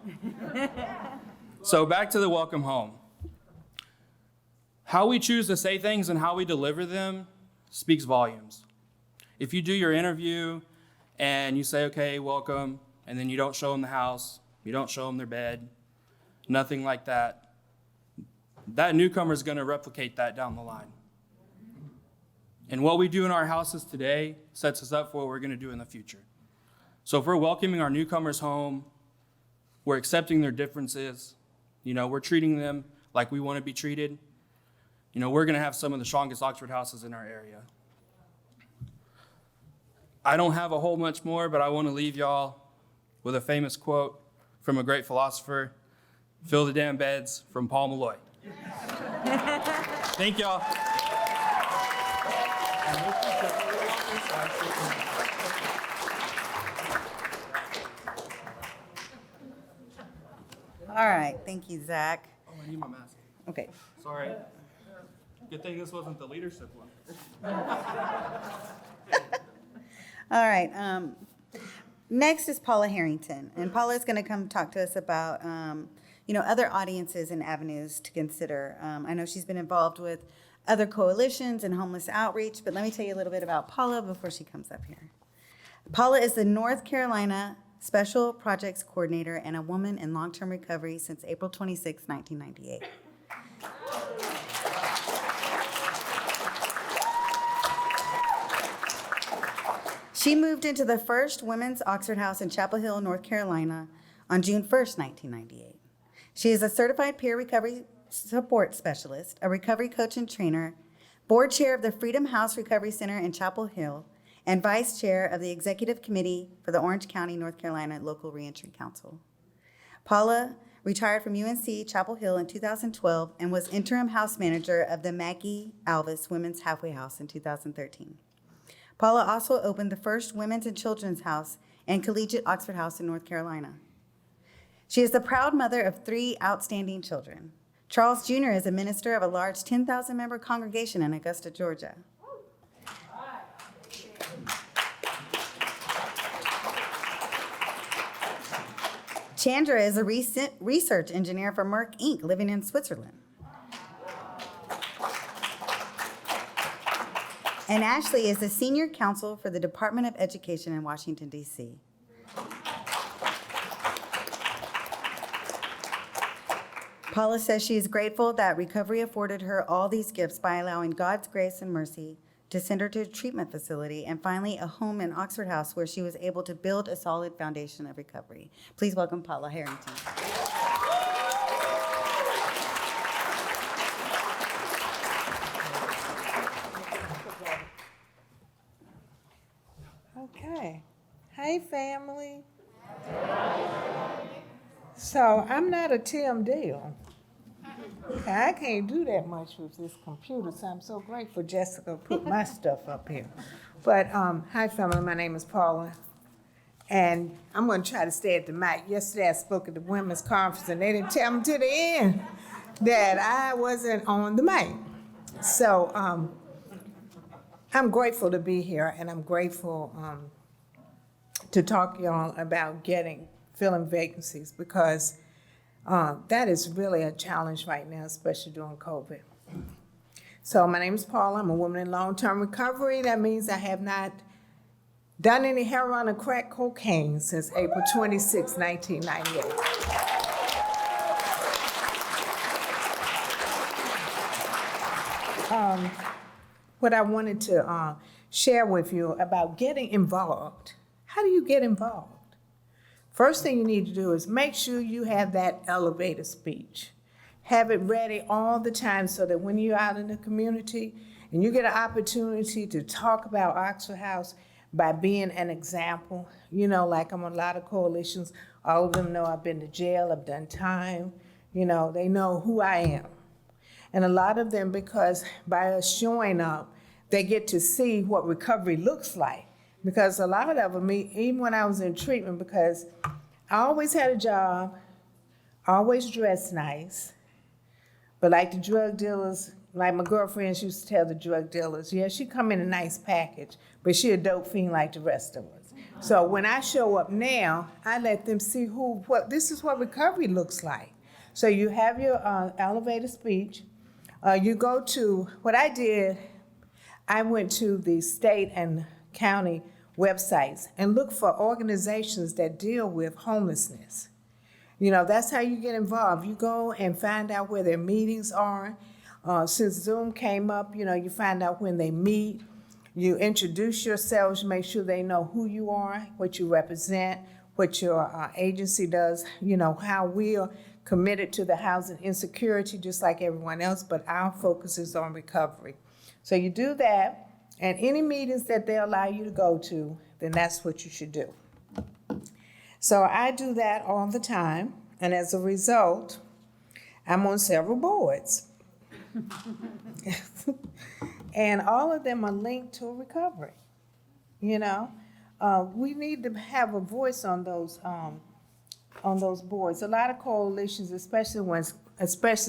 So back to the welcome home. How we choose to say things and how we deliver them speaks volumes. If you do your interview and you say, okay, welcome, and then you don't show them the house, you don't show them their bed, nothing like that, that newcomer is going to replicate that down the line. And what we do in our houses today sets us up for what we're going to do in the future. So if we're welcoming our newcomers home, we're accepting their differences, we're treating them like we want to be treated, we're going to have some of the strongest Oxford houses in our area. I don't have a whole much more, but I want to leave y'all with a famous quote from a great philosopher, fill the damn beds, from Paul Malloy. Thank y'all. All right, thank you, Zach. Oh, I need my mask. Okay. Sorry. Good thing this wasn't the leadership one. All right. Next is Paula Harrington, and Paula is going to come talk to us about, other audiences and avenues to consider. I know she's been involved with other coalitions and homeless outreach, but let me tell you a little bit about Paula before she comes up here. Paula is the North Carolina Special Projects Coordinator and a woman in long-term recovery since April 26, 1998. She moved into the first women's Oxford House in Chapel Hill, North Carolina on June 1st, 1998. She is a certified peer recovery support specialist, a recovery coach and trainer, board chair of the Freedom House Recovery Center in Chapel Hill, and vice chair of the executive committee for the Orange County, North Carolina Local Reentry Council. Paula retired from UNC Chapel Hill in 2012 and was interim house manager of the Maggie Alvis Women's Halfway House in 2013. Paula also opened the first women's and children's house and collegiate Oxford House in North Carolina. She is the proud mother of 3 outstanding children. Charles Jr. is a minister of a large 10,000-member congregation in Augusta, Georgia. Chandra is a research engineer for Merck Inc., living in Switzerland. And Ashley is the Senior Counsel for the Department of Education in Washington, D.C. Paula says she is grateful that recovery afforded her all these gifts by allowing God's grace and mercy to send her to a treatment facility and finally a home in Oxford House where she was able to build a solid foundation of recovery. Please welcome Paula Harrington. Okay. Hey, family. So I'm not a Tim Diehl. I can't do that much with this computer, so I'm so grateful Jessica put my stuff up here. But hi, family. My name is Paula, and I'm going to try to stay at the mic. Yesterday, I spoke at the women's conference, and they didn't tell me to the end that I wasn't on the mic. So I'm grateful to be here, and I'm grateful to talk to y'all about filling vacancies, because that is really a challenge right now, especially during COVID. So my name is Paula. I'm a woman in long-term recovery. That means I have not done any heroin or crack cocaine since April 26, 1998. What I wanted to share with you about getting involved. How do you get involved? First thing you need to do is make sure you have that elevator speech. Have it ready all the time so that when you're out in the community and you get an opportunity to talk about Oxford House by being an example, like I'm on a lot of coalitions, all of them know I've been to jail, I've done time, they know who I am. And a lot of them, because by us showing up, they get to see what recovery looks like. Because a lot of them, even when I was in treatment, because I always had a job, always dressed nice, but like the drug dealers, like my girlfriends used to tell the drug dealers, yeah, she come in a nice package, but she a dope fiend like the rest of us. So when I show up now, I let them see this is what recovery looks like. So you have your elevator speech. You go to, what I did, I went to the state and county websites and look for organizations that deal with homelessness. That's how you get involved. You go and find out where their meetings are. Since Zoom came up, you find out when they meet. You introduce yourselves, make sure they know who you are, what you represent, what your agency does, how we are committed to the housing insecurity just like everyone else, but our focus is on recovery. So you do that. And any meetings that they allow you to go to, then that's what you should do. So I do that all the time, and as a result, I'm on several boards. And all of them are linked to recovery. We need to have a voice on those boards. A lot of coalitions, especially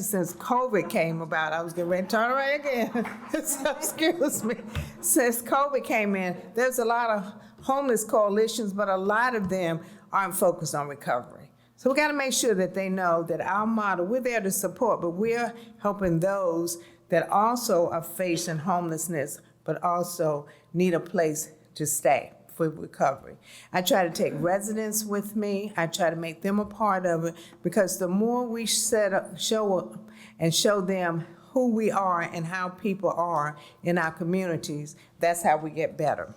since COVID came about. I was getting ready to turn around again. So excuse me. Since COVID came in, there's a lot of homeless coalitions, but a lot of them aren't focused on recovery. So we got to make sure that they know that our model, we're there to support, but we're helping those that also are facing homelessness, but also need a place to stay for recovery. I try to take residents with me. I try to make them a part of it, because the more we show up and show them who we are and how people are in our communities, that's how we get better.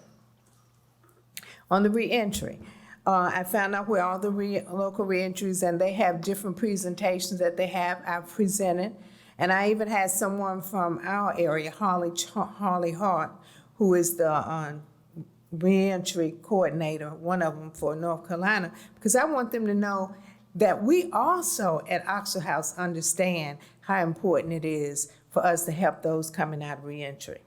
On the reentry, I found out where all the local reentries, and they have different presentations that they have. I've presented, and I even had someone from our area, Holly Hart, who is the reentry coordinator, one of them for North Carolina, because I want them to know that we also at Oxford House understand how important it is for us to help those coming out of reentry.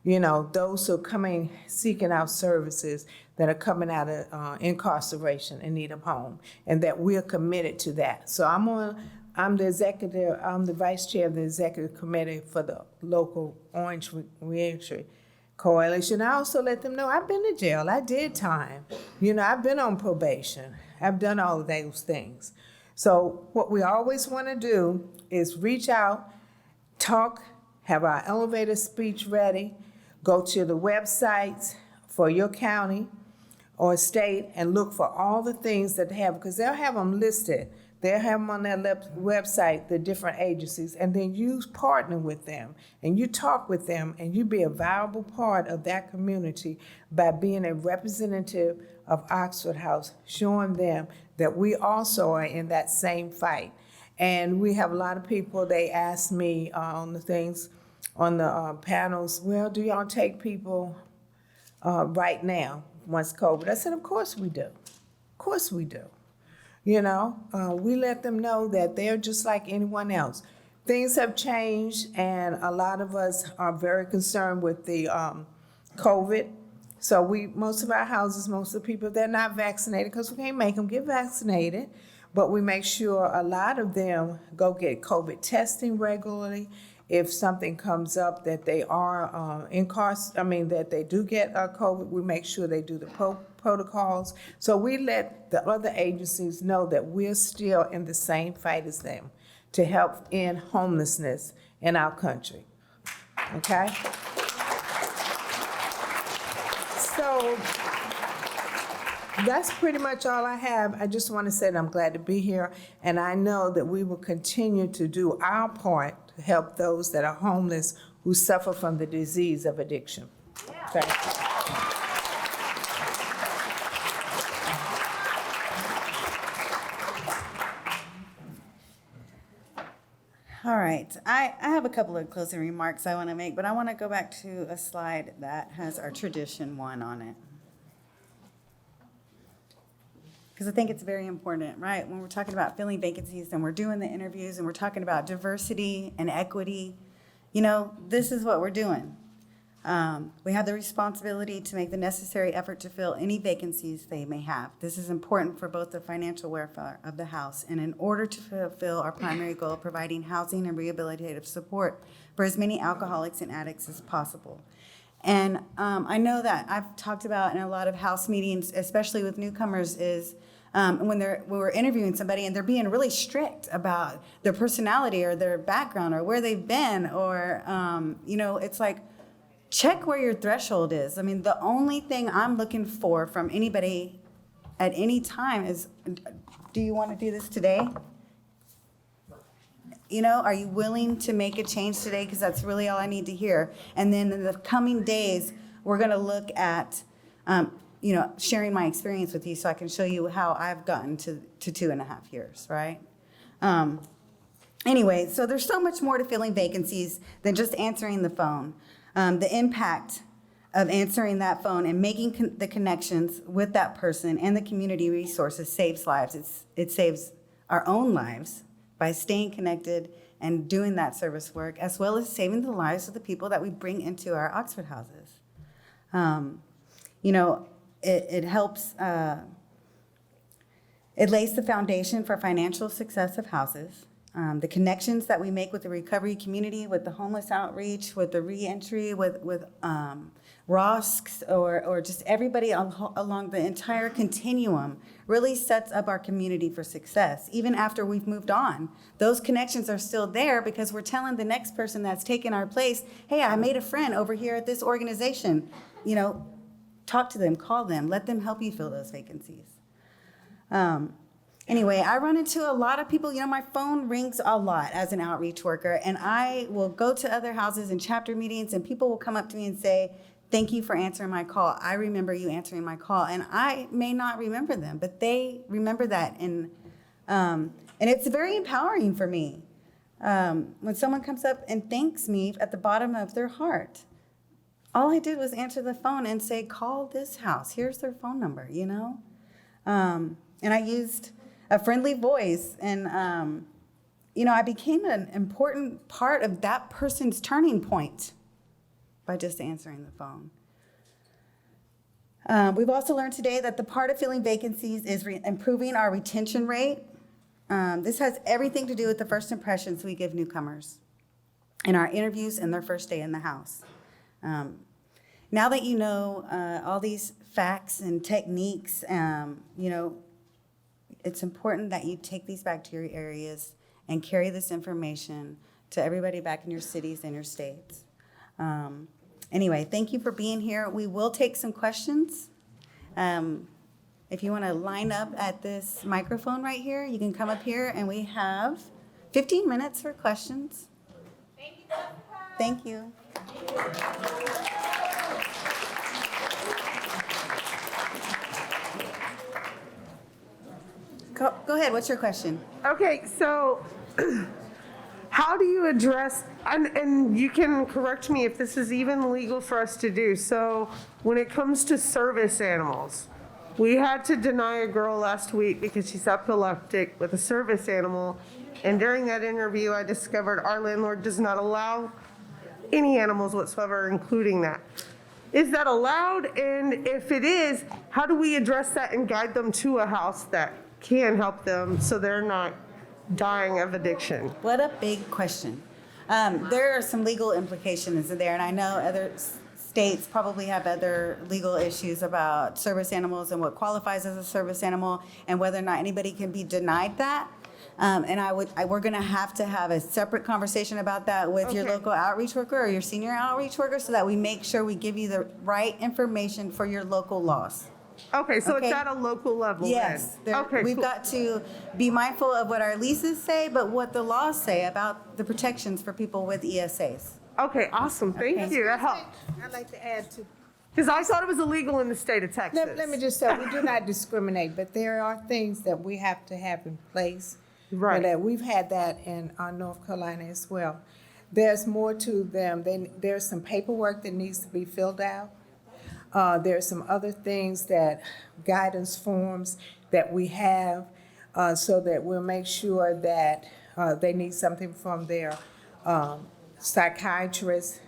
Those who are coming, seeking out services, that are coming out of incarceration and need a home, and that we're committed to that. So I'm the vice chair of the executive committee for the local Orange Reentry Coalition. I also let them know I've been to jail, I did time, I've been on probation, I've done all of those things. So what we always want to do is reach out, talk, have our elevator speech ready, Go to the websites for your county or state and look for all the things that they have, because they'll have them listed. They'll have them on their website, the different agencies, and then you partner with them and you talk with them and you be a valuable part of that community by being a representative of Oxford House, showing them that we also are in that same fight. And we have a lot of people, they ask me on the things, on the panels, well, do y'all take people right now once COVID? I said, of course we do. Of course we do. You know, we let them know that they're just like anyone else. Things have changed, and a lot of us are very concerned with the COVID. So most of our houses, most of the people, they're not vaccinated because we can't make them get vaccinated. But we make sure a lot of them go get COVID testing regularly. If something comes up that they are that they do get COVID, we make sure they do the protocols. So we let the other agencies know that we're still in the same fight as them to help end homelessness in our country. Okay? So that's pretty much all I have. I just want to say that I'm glad to be here, and I know that we will continue to do our part to help those that are homeless who suffer from the disease of addiction. Thank you. All right, I have a couple of closing remarks I want to make, but I want to go back to a slide that has our tradition one on it. Because I think it's very important, right? When we're talking about filling vacancies and we're doing the interviews and we're talking about diversity and equity, you know, this is what we're doing. We have the responsibility to make the necessary effort to fill any vacancies they may have. This is important for both the financial welfare of the house and in order to fulfill our primary goal of providing housing and rehabilitative support for as many alcoholics and addicts as possible. And I know that I've talked about in a lot of house meetings, especially with newcomers, is when we're interviewing somebody and they're being really strict about their personality or their background or where they've been, or it's like, check where your threshold is. I mean, the only thing I'm looking for from anybody at any time is, do you want to do this today? You know, are you willing to make a change today? Because that's really all I need to hear. And then in the coming days, we're going to look at, sharing my experience with you so I can show you how I've gotten to 2.5 years, right? Anyway, so there's so much more to filling vacancies than just answering the phone. The impact of answering that phone and making the connections with that person and the community resources saves lives. It saves our own lives by staying connected and doing that service work, as well as saving the lives of the people that we bring into our Oxford houses. It helps, it lays the foundation for financial success of houses. The connections that we make with the recovery community, with the homeless outreach, with the reentry, with ROSCs, or just everybody along the entire continuum really sets up our community for success. Even after we've moved on, those connections are still there because we're telling the next person that's taken our place, hey, I made a friend over here at this organization. You know, talk to them, call them, let them help you fill those vacancies. Anyway, I run into a lot of people. You know, my phone rings a lot as an outreach worker, and I will go to other houses and chapter meetings, and people will come up to me and say, thank you for answering my call. I remember you answering my call. And I may not remember them, but they remember that. And it's very empowering for me when someone comes up and thanks me at the bottom of their heart. All I did was answer the phone and say, call this house. Here's their phone number, you know? And I used a friendly voice, and I became an important part of that person's turning point by just answering the phone. We've also learned today that the part of filling vacancies is improving our retention rate. This has everything to do with the first impressions we give newcomers in our interviews and their first day in the house. Now that you know all these facts and techniques, it's important that you take these back to your areas and carry this information to everybody back in your cities and your states. Anyway, thank you for being here. We will take some questions. If you want to line up at this microphone right here, you can come up here, and we have 15 minutes for questions. Thank you. Go ahead. What's your question? Okay, so how do you address, and you can correct me if this is even legal for us to do. So when it comes to service animals, we had to deny a girl last week because she's epileptic with a service animal. And during that interview, I discovered our landlord does not allow any animals whatsoever, including that. Is that allowed? And if it is, how do we address that and guide them to a house that can help them so they're not dying of addiction? What a big question. There are some legal implications in there, and I know other states probably have other legal issues about service animals and what qualifies as a service animal and whether or not anybody can be denied that. We're going to have a separate conversation about that with your Okay. local outreach worker or your senior outreach worker so that we make sure we give you the right information for your local laws. Okay, so Okay. it's at a local level then? Yes, Okay, we've cool. got to be mindful of what our leases say, but what the laws say about the protections for people with ESAs. Okay, awesome, thank Okay. you, that helped. I'd like to add to, Because I thought it was illegal in the state of Texas. let me just say, we do not discriminate, but there are things that we have to have in place. Right. And that we've had that in North Carolina as well. There's more to them. There's some paperwork that needs to be filled out. There's some other things that, guidance forms that we have, so that we'll make sure that they need something from their psychiatrist.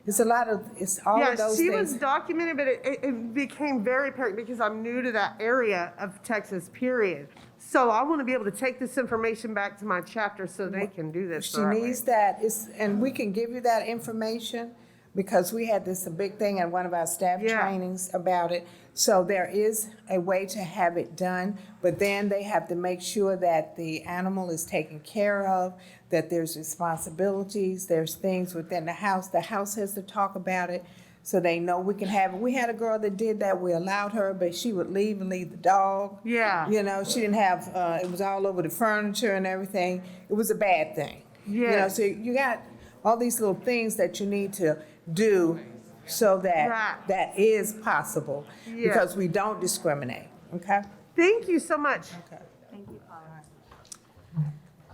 It's all of Yes, those she things. was documented, but it became very apparent because I'm new to that area of Texas, period. So I want to be able to take this information back to my chapter so they can do this She the right way. needs that, and we can give you that information because we had a big thing in one of our staff Yeah. trainings about it. So there is a way to have it done, but then they have to make sure that the animal is taken care of, that there's responsibilities, there's things within the house. The house has to talk about it so they know we can have it. We had a girl that did that. We allowed her, but she would leave and leave the dog. Yeah. You know, she didn't have, it was all over the furniture and everything. It was a bad thing. You know, Yes. so you got all these little things that you need to do so that Right. that is possible. Yeah. Because we don't discriminate, okay? Thank you so much. Okay.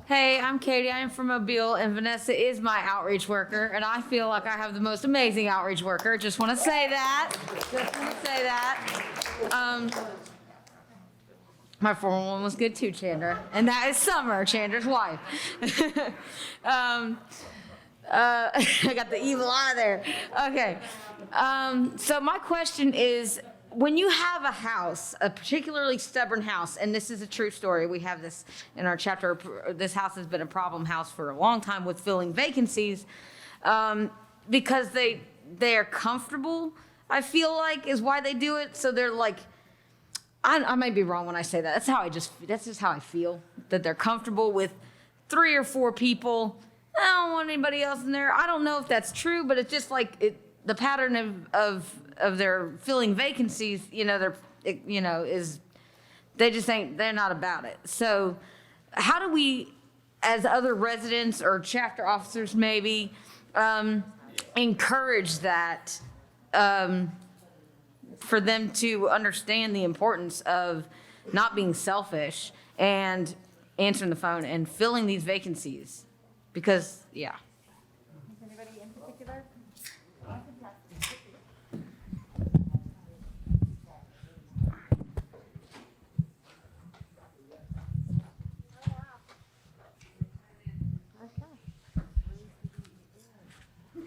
Hey, I'm Katie. I am from Mobile, and Vanessa is my outreach worker, and I feel like I have the most amazing outreach worker. Just want to say that. My former one was good too, Chandra, and that is Summer, Chandra's wife. I got the evil eye there. Okay. So my question is, when you have a house, a particularly stubborn house, and this is a true story, we have this in our chapter, this house has been a problem house for a long time with filling vacancies, because they're comfortable, I feel like, is why they do it. So they're like, I might be wrong when I say that. That's just how I feel, that they're comfortable with 3 or 4 people. I don't want anybody else in there. I don't know if that's true, but it's just like the pattern of their filling vacancies, they're not about it. So how do we, as other residents or chapter officers maybe, encourage that for them to understand the importance of not being selfish and answering the phone and filling these vacancies? Because, yeah. Anybody in particular?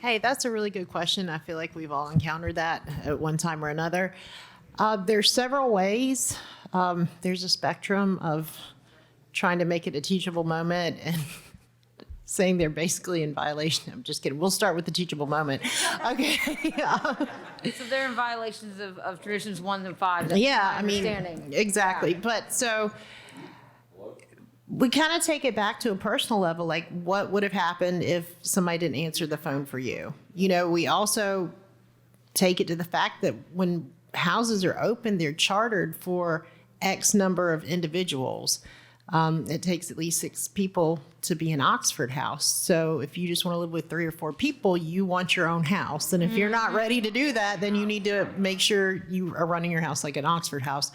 Hey, that's a really good question. I feel like we've all encountered that at one time or another. There's several ways. There's a spectrum of trying to make it a teachable moment and saying they're basically in violation. I'm just kidding. We'll start with the teachable moment. Okay. So they're in violations of traditions 1 and 5. That's Yeah, my I mean, understanding. exactly. But so we kind of take it back to a personal level, like what would have happened if somebody didn't answer the phone for you? We also take it to the fact that when houses are open, they're chartered for X number of individuals. It takes at least 6 people to be an Oxford house. So if you just want to live with 3 or 4 people, you want your own house. And if you're not ready to do that, then you need to make sure you are running your house like an Oxford house.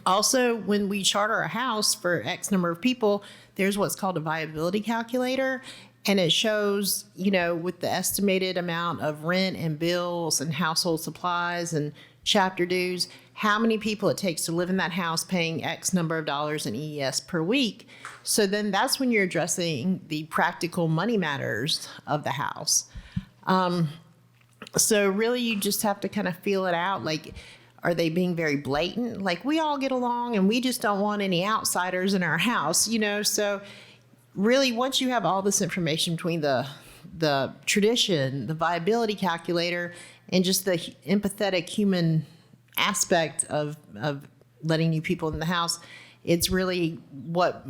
Also, when we charter a house for X number of people, there's what's called a viability calculator. And it shows, with the estimated amount of rent and bills and household supplies and chapter dues, how many people it takes to live in that house paying X number of dollars in EES per week. So then that's when you're addressing the practical money matters of the house. So really you just have to kind of feel it out. Like, are they being very blatant? Like, we all get along and we just don't want any outsiders in our house, So really, once you have all this information between the tradition, the viability calculator, and just the empathetic human aspect of letting new people in the house, it's really what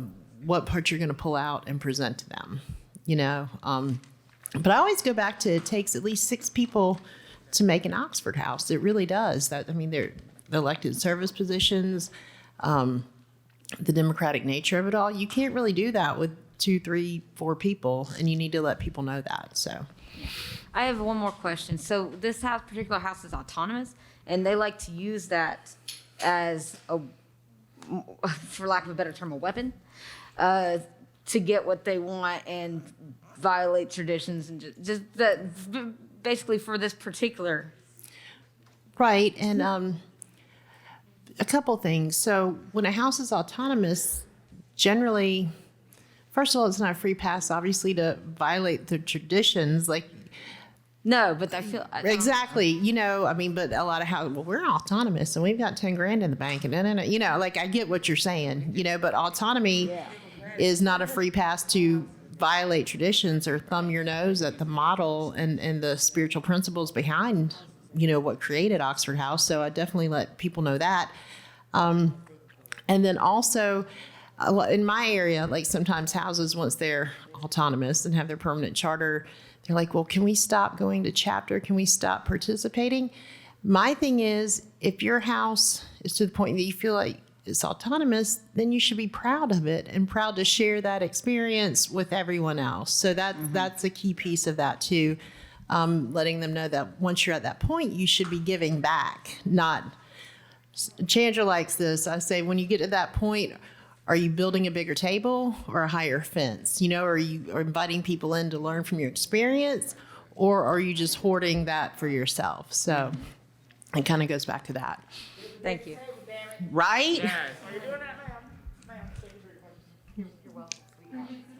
part you're going to pull out and present to them, But I always go back to it takes at least 6 people to make an Oxford house. It really does. They're the elected service positions, the democratic nature of it all. You can't really do that with 2, 3, 4 people, and you need to let people know that. So, I have one more question. So this particular house is autonomous, and they like to use that as for lack of a better term, a weapon, to get what they want and violate traditions and just that basically for this particular. Right, and a couple things. So when a house is autonomous, generally, first of all, it's not a free pass, obviously, to violate the traditions. Like, no, but I feel exactly, but a lot of houses, well, we're autonomous and we've got 10 grand in the bank, and like I get what you're saying, but autonomy is not a free pass to violate traditions or thumb your nose at the model and the spiritual principles behind, what created Oxford House. So I definitely let people know that. And then also, in my area, like sometimes houses, once they're autonomous and have their permanent charter, they're like, well, can we stop going to chapter? Can we stop participating? My thing is, if your house is to the point that you feel like it's autonomous, then you should be proud of it and proud to share that experience with everyone else. So that's a key piece of that too. Letting them know that once you're at that point, you should be giving back, not. Chandra likes this. I say, when you get to that point, are you building a bigger table or a higher fence? Are you inviting people in to learn from your experience, or are you just hoarding that for yourself? So it kind of goes back to that. Thank you. Right?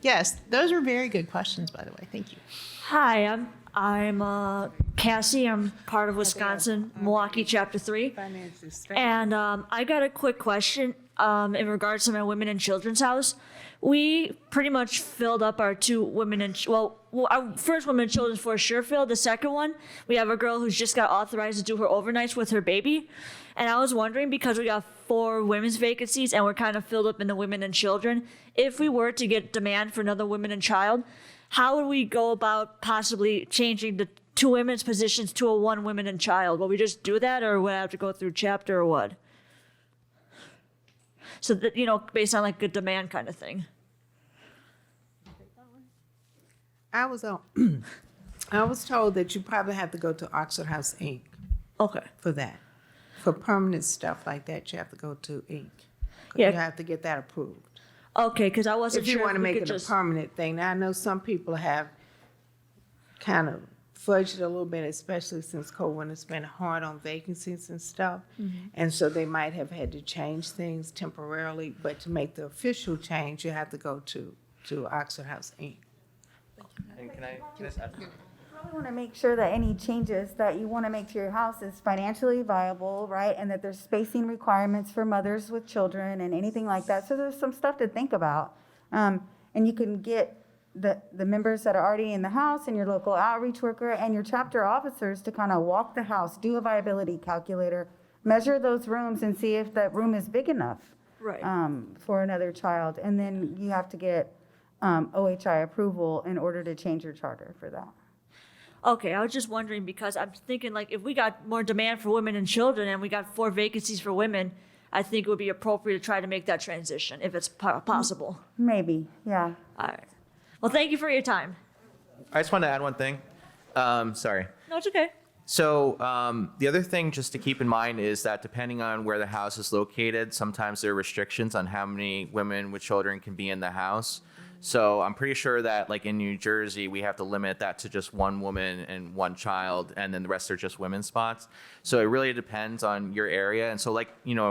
Yes, those were very good questions, by the way. Thank you. Hi, I'm Cassie. I'm part of Wisconsin, Milwaukee Chapter 3. And I got a quick question in regards to my women and children's house. We pretty much filled up our 2 women and, our first women and children's for sure filled. The second one, we have a girl who's just got authorized to do her overnights with her baby. And I was wondering, because we got 4 women's vacancies and we're kind of filled up in the women and children, if we were to get demand for another women and child, how would we go about possibly changing the 2 women's positions to a 1 women and child? Will we just do that, or would I have to go through chapter, or what? So that, based on like a demand kind of thing. I was told that you probably have to go to Oxford House Inc. Okay. for that. For permanent stuff like that, you have to go to Inc. Yeah. You have to get that approved. Okay, because I wasn't If you sure want to we make could it a permanent thing. Now, I know some people have kind of fudged it a little bit, especially since COVID has been hard on vacancies and stuff. Mm-hmm. And so they might have had to change things temporarily, but to make the official change, you have to go to Oxford House Inc. And can I just add? You really want to make sure that any changes that you want to make to your house is financially viable, right? And that there's spacing requirements for mothers with children and anything like that. So there's some stuff to think about. And you can get the members that are already in the house and your local outreach worker and your chapter officers to kind of walk the house, do a viability calculator, measure those rooms and see if that room is big enough Right. for another child. And then you have to get OHI approval in order to change your charter for that. Okay, I was just wondering because I'm thinking like if we got more demand for women and children and we got 4 vacancies for women, I think it would be appropriate to try to make that transition if it's possible. Maybe, yeah. All right. Well, thank you for your time. I just want to add one thing. Sorry. No, it's okay. So the other thing just to keep in mind is that depending on where the house is located, sometimes there are restrictions on how many women with children can be in the house. So I'm pretty sure that like in New Jersey, we have to limit that to just 1 woman and 1 child, and then the rest are just women's spots. So it really depends on your area. And so like,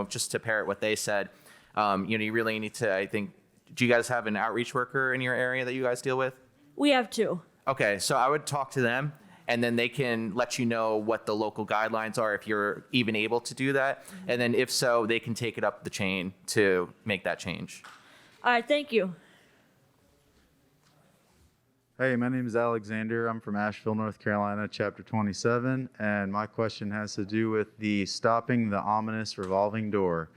just to parrot what they said, you really need to, I think, do you guys have an outreach worker in your area that you guys deal with? We have 2. Okay, so I would talk to them, and then they can let you know what the local guidelines are if you're even able to do that. And then if so, they can take it up the chain to make that change. All right, thank you. Hey, my name is Alexander. I'm from Asheville, North Carolina, Chapter 27, and my question has to do with the stopping the ominous revolving door.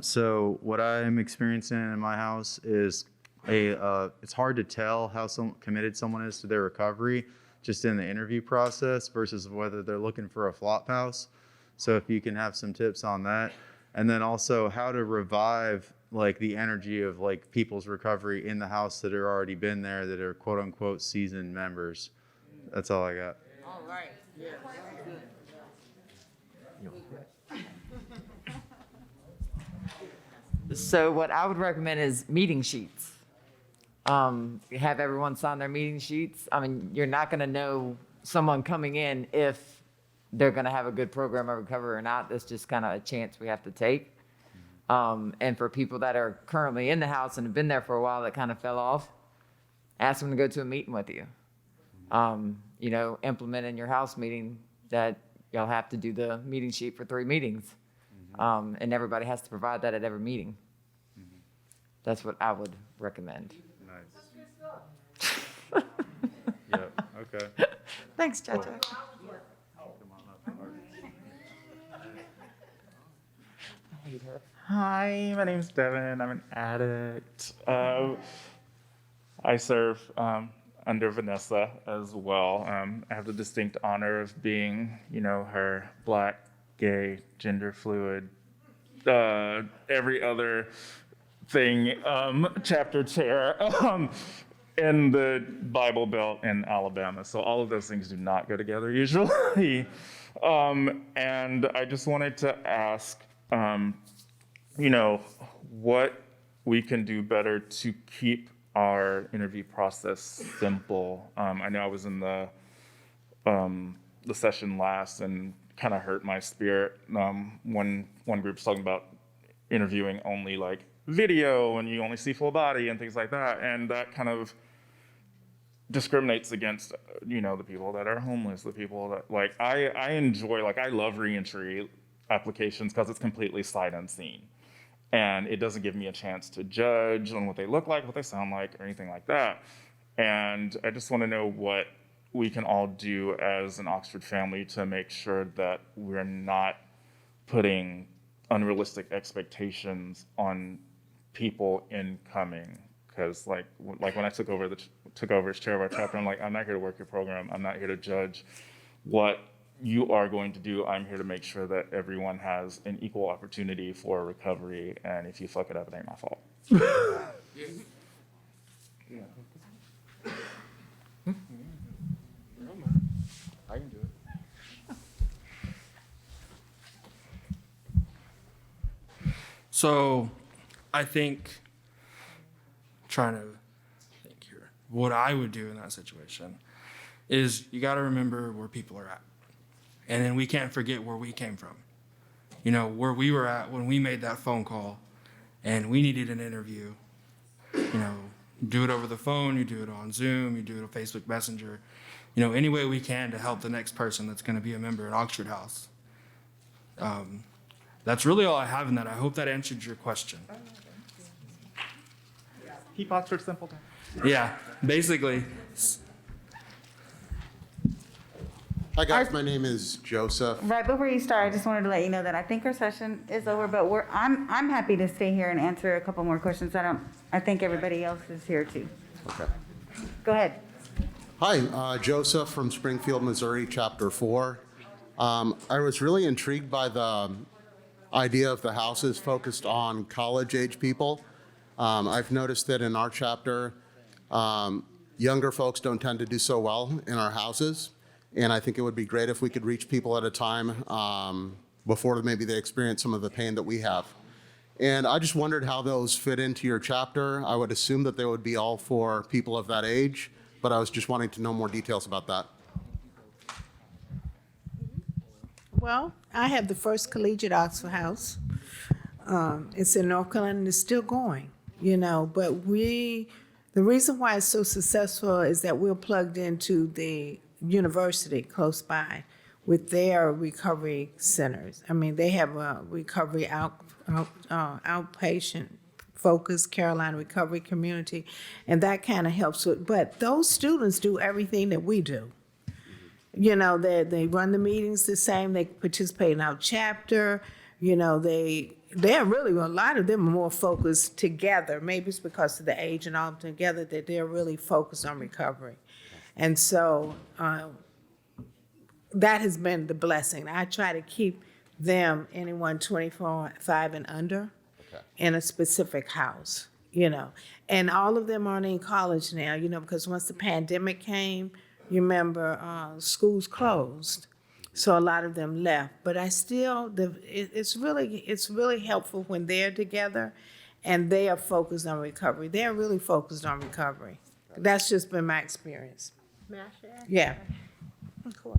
So what I'm experiencing in my house is it's hard to tell how committed someone is to their recovery just in the interview process versus whether they're looking for a flop house. So if you can have some tips on that. And then also how to revive like the energy of like people's recovery in the house that are already been there that are quote unquote seasoned members. That's all I got. All right. So what I would recommend is meeting sheets. Have everyone sign their meeting sheets. I mean, you're not going to know someone coming in if they're going to have a good program of recovery or not. That's just kind of a chance we have to take. And for people that are currently in the house and have been there for a while that kind of fell off, ask them to go to a meeting with you. Implement in your house meeting that y'all have to do the meeting sheet for 3 meetings. And everybody has to provide that at every meeting. That's what I would recommend. Nice. Yep, okay. Thanks, Chacha. Hi, my name's Devin. I'm an addict. I serve under Vanessa as well. I have the distinct honor of being, her Black, gay, gender fluid, every other thing chapter chair in the Bible Belt in Alabama. So all of those things do not go together usually. And I just wanted to ask, what we can do better to keep our interview process simple. I know I was in the session last and kind of hurt my spirit when one group's talking about interviewing only like video and you only see full body and things like that, and that kind of discriminates against the people that are homeless, the people that I enjoy, I love reentry applications because it's completely sight unseen. And it doesn't give me a chance to judge on what they look like, what they sound like, or anything like that. And I just want to know what we can all do as an Oxford family to make sure that we're not putting unrealistic expectations on people incoming. Because like when I took over as chair of our chapter, I'm like, I'm not here to work your program. I'm not here to judge what you are going to do. I'm here to make sure that everyone has an equal opportunity for recovery, and if you fuck it up, it ain't my fault. I can do it. So I think, trying to think here, what I would do in that situation is you got to remember where people are at. And then we can't forget where we came from. Where we were at when we made that phone call and we needed an interview. Do it over the phone, you do it on Zoom, you do it on Facebook Messenger. Any way we can to help the next person that's going to be a member at Oxford House. That's really all I have in that. I hope that answered your question. Keep Oxford simple. Yeah, basically. Hi guys, my name is Joseph. Right before you start, I just wanted to let you know that I think our session is over, but I'm happy to stay here and answer a couple more questions. I think everybody else is here too. Okay. Go ahead. Hi, Joseph from Springfield, Missouri, Chapter 4. I was really intrigued by the idea of the houses focused on college-age people. I've noticed that in our chapter, younger folks don't tend to do so well in our houses, and I think it would be great if we could reach people at a time before maybe they experience some of the pain that we have. And I just wondered how those fit into your chapter. I would assume that they would be all for people of that age, but I was just wanting to know more details about that. Well, I have the first collegiate Oxford House. It's in North Carolina and it's still going, but the reason why it's so successful is that we're plugged into the university close by with their recovery centers. I mean, they have a recovery outpatient focused Carolina Recovery Community, and that kind of helps with, but those students do everything that we do. They run the meetings the same, they participate in our chapter, they're really, a lot of them are more focused together. Maybe it's because of the age and all together that they're really focused on recovery. And so that has been the blessing. I try to keep them, anyone 24, 5 and under, in a specific house, And all of them aren't in college now, because once the pandemic came, you remember schools closed. So a lot of them left. But I still, it's really helpful when they're together and they are focused on recovery. They're really focused on recovery. That's just been my experience. May I share? Yeah. Of course.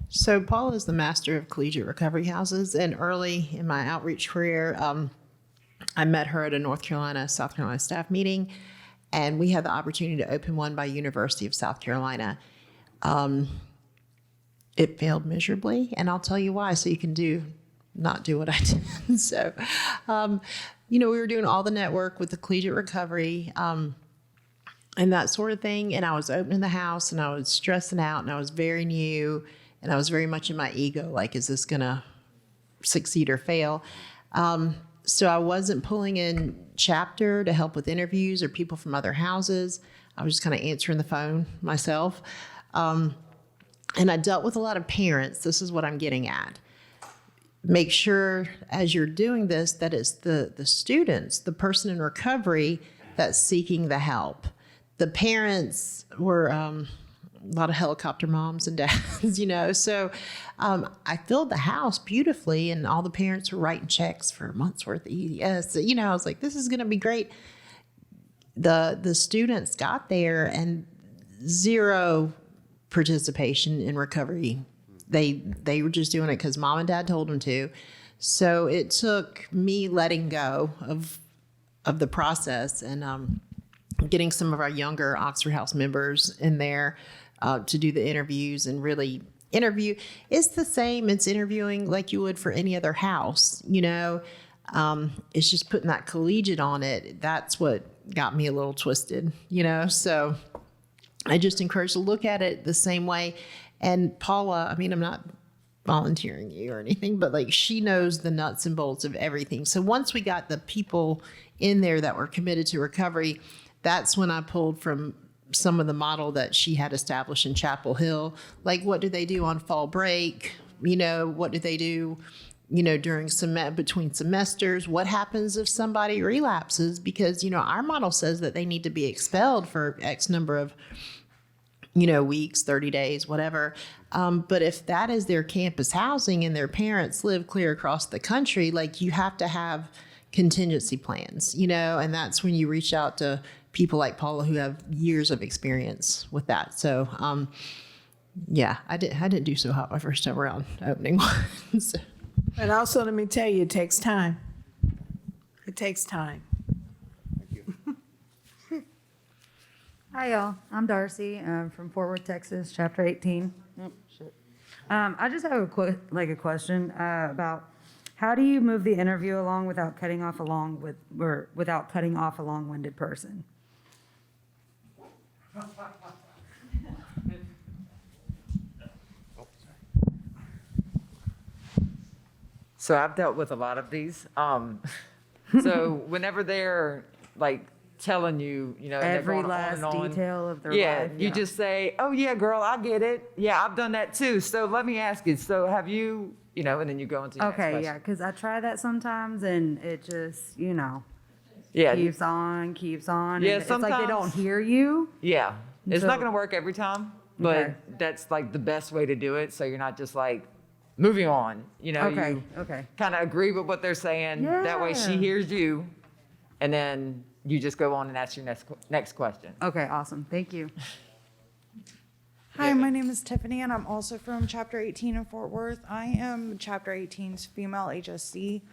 So Paula is the master of collegiate recovery houses, and early in my outreach career, I met her at a North Carolina, South Carolina staff meeting, and we had the opportunity to open one by University of South Carolina. It failed miserably, and I'll tell you why, so you can not do what I did. So, we were doing all the network with the collegiate recovery, and that sort of thing, and I was opening the house, and I was stressing out, and I was very new, and I was very much in my ego, like, is this gonna succeed or fail? So I wasn't pulling in chapter to help with interviews or people from other houses. I was just kind of answering the phone myself. And I dealt with a lot of parents. This is what I'm getting at. Make sure as you're doing this, that it's the students, the person in recovery that's seeking the help. The parents were a lot of helicopter moms and dads, So I filled the house beautifully, and all the parents were writing checks for a month's worth of EDS. I was like, this is going to be great. The students got there and zero participation in recovery. They were just doing it because mom and dad told them to. So it took me letting go of the process and getting some of our younger Oxford House members in there to do the interviews and really interview. It's the same. It's interviewing like you would for any other house, It's just putting that collegiate on it. That's what got me a little twisted, So I just encourage to look at it the same way. And Paula, I'm not volunteering you or anything, but she knows the nuts and bolts of everything. So once we got the people in there that were committed to recovery, that's when I pulled from some of the model that she had established in Chapel Hill. Like, what do they do on fall break? What do they do, during between semesters? What happens if somebody relapses? Because, our model says that they need to be expelled for X number of, weeks, 30 days, whatever. But if that is their campus housing and their parents live clear across the country, you have to have contingency plans, and that's when you reach out to people like Paula who have years of experience with that. So, I didn't do so hot my first time around opening one. So. And also, let me tell you, it takes time. It takes time. Hi, y'all. I'm Darcy. I'm from Fort Worth, Texas, Chapter 18. Oh, shit. I just have a question about how do you move the interview along without cutting off a long-winded person? So I've dealt with a lot of these. So whenever they're telling you, and they're Every going on last and on. detail of their Yeah, life. you just say, "Oh yeah, girl, I get it. Yeah, I've done that too. So let me ask you. So have you, and then you go into your next Okay, question. yeah, because I try that sometimes and it just, Yeah, keeps on, keeps on. Yeah, and it's like they don't sometimes- hear you. yeah. It's So- not going to work every time, but Okay. that's like the best way to do it. So you're not just like moving on. Okay, You okay. kind of agree with what they're saying. That way she Yeah. hears you, and then you just go on and ask your next question. Okay, awesome. Thank you. Hi, my name is Tiffany, and I'm also from Chapter 18 in Fort Worth. I am Chapter 18's female HSC.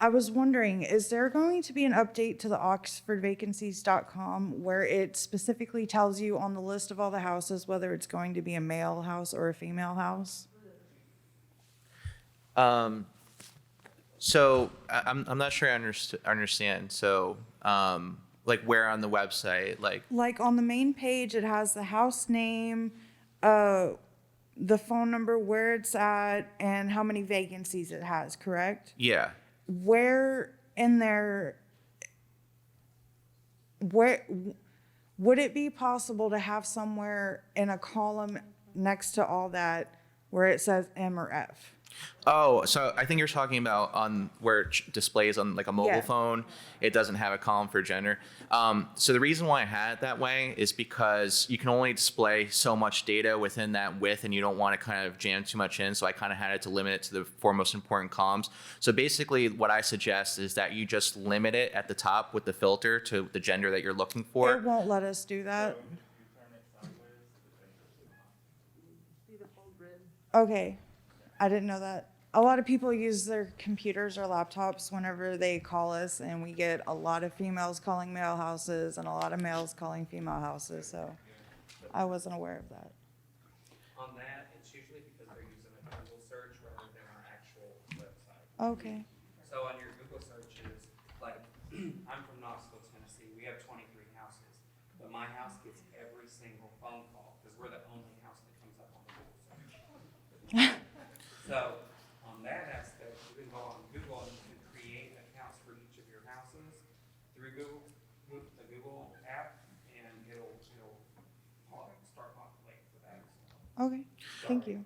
I was wondering, is there going to be an update to the oxfordvacancies.com where it specifically tells you on the list of all the houses whether it's going to be a male house or a female house? So I'm not sure I understand. So like where on the website, like Like on the main page, it has the house name, the phone number, where it's at, and how many vacancies it has, correct? yeah. Where in there, where would it be possible to have somewhere in a column next to all that where it says M or F? Oh, so I think you're talking about on where it displays on like a mobile Yeah. phone. It doesn't have a column for gender. So the reason why I had it that way is because you can only display so much data within that width, and you don't want to kind of jam too much in. So I kind of had it to limit it to the 4 most important columns. So basically, what I suggest is that you just limit it at the top with the filter to the gender that you're looking for. It won't let us do that. Okay, I didn't know that. A lot of people use their computers or laptops whenever they call us, and we get a lot of females calling male houses and a lot of males calling female houses, so I wasn't aware of that. On that, it's usually because they're using a Google search rather than our actual website. Okay. So on your Google searches, like, I'm from Knoxville, Tennessee, we have 23 houses, but my house gets every single phone call, because we're the only house that comes up on the Google search. So, on that aspect, you can go on Google and you can create accounts for each of your houses through the Google app, and it'll start populating for that. Okay, thank you.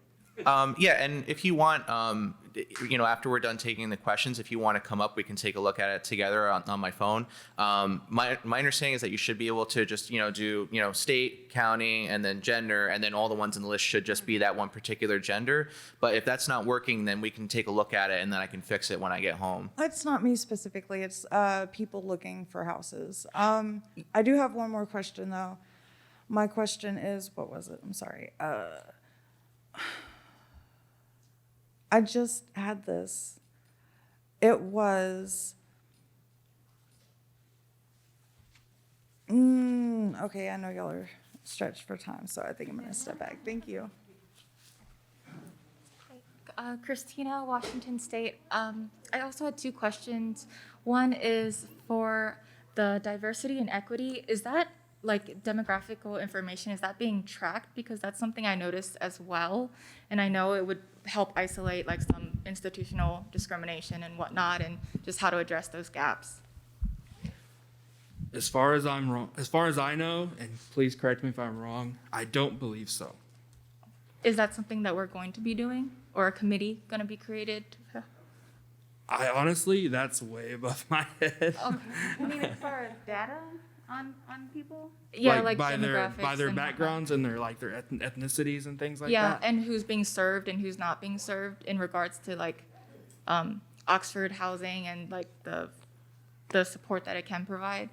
Yeah, and if you want, after we're done taking the questions, if you want to come up, we can take a look at it together on my phone. My understanding is that you should be able to just, do, state, county, and then gender, and then all the ones in the list should just be that one particular gender. But if that's not working, then we can take a look at it, and then I can fix it when I get home. It's not me specifically, it's people looking for houses. I do have one more question, though. My question is, what was it? I'm sorry. I just had this. It was, okay, I know y'all are stretched for time, so I think I'm gonna step back. Thank you. Christina, Washington State. I also had 2 questions. One is for the diversity and equity. Is that like demographical information, is that being tracked? Because that's something I noticed as well. And I know it would help isolate like some institutional discrimination and whatnot, and just how to address those gaps. As far as I know, and please correct me if I'm wrong, I don't believe so. Is that something that we're going to be doing, or a committee going to be created? I honestly, that's way above my head. Okay. I mean, as far as data on people? Yeah, like by their demographics and backgrounds and their ethnicities and things like yeah, that. and who's being served and who's not being served in regards to like Oxford housing and like the support that it can provide.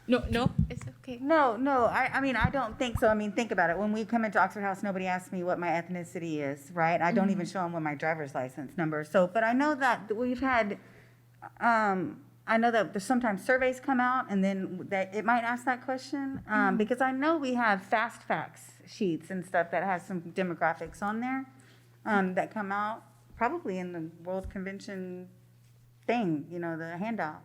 No, it's okay. No, I mean, I don't think so. I mean, think about it. When we come into Oxford House, nobody asks me what my ethnicity is, right? I don't even show them what my driver's license number. So, but I know that we've had, I know that there's sometimes surveys come out and then that it might ask that question, because I know we have fast facts sheets and stuff that has some demographics on there, that come out probably in the World Convention thing, the handout.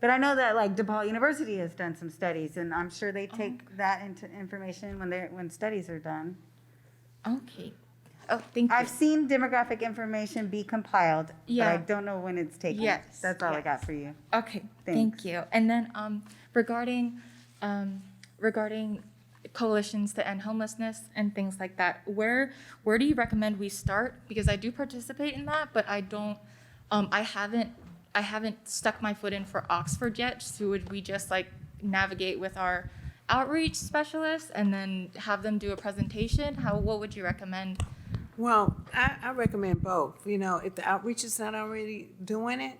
But I know that like DePaul University has done some studies, and I'm sure they take that into information when studies are done. Okay. Oh, thank you. I've seen demographic information be compiled, but Yeah. I don't know when it's taken. Yes, That's all I yes. got for you. Okay, Thanks. thank you. And then regarding regarding coalitions to end homelessness and things like that, where do you recommend we start? Because I do participate in that, but I don't. I haven't stuck my foot in for Oxford yet. So would we just like navigate with our outreach specialists and then have them do a presentation? What would you recommend? Well, I recommend both. You know, if the outreach is not already doing it,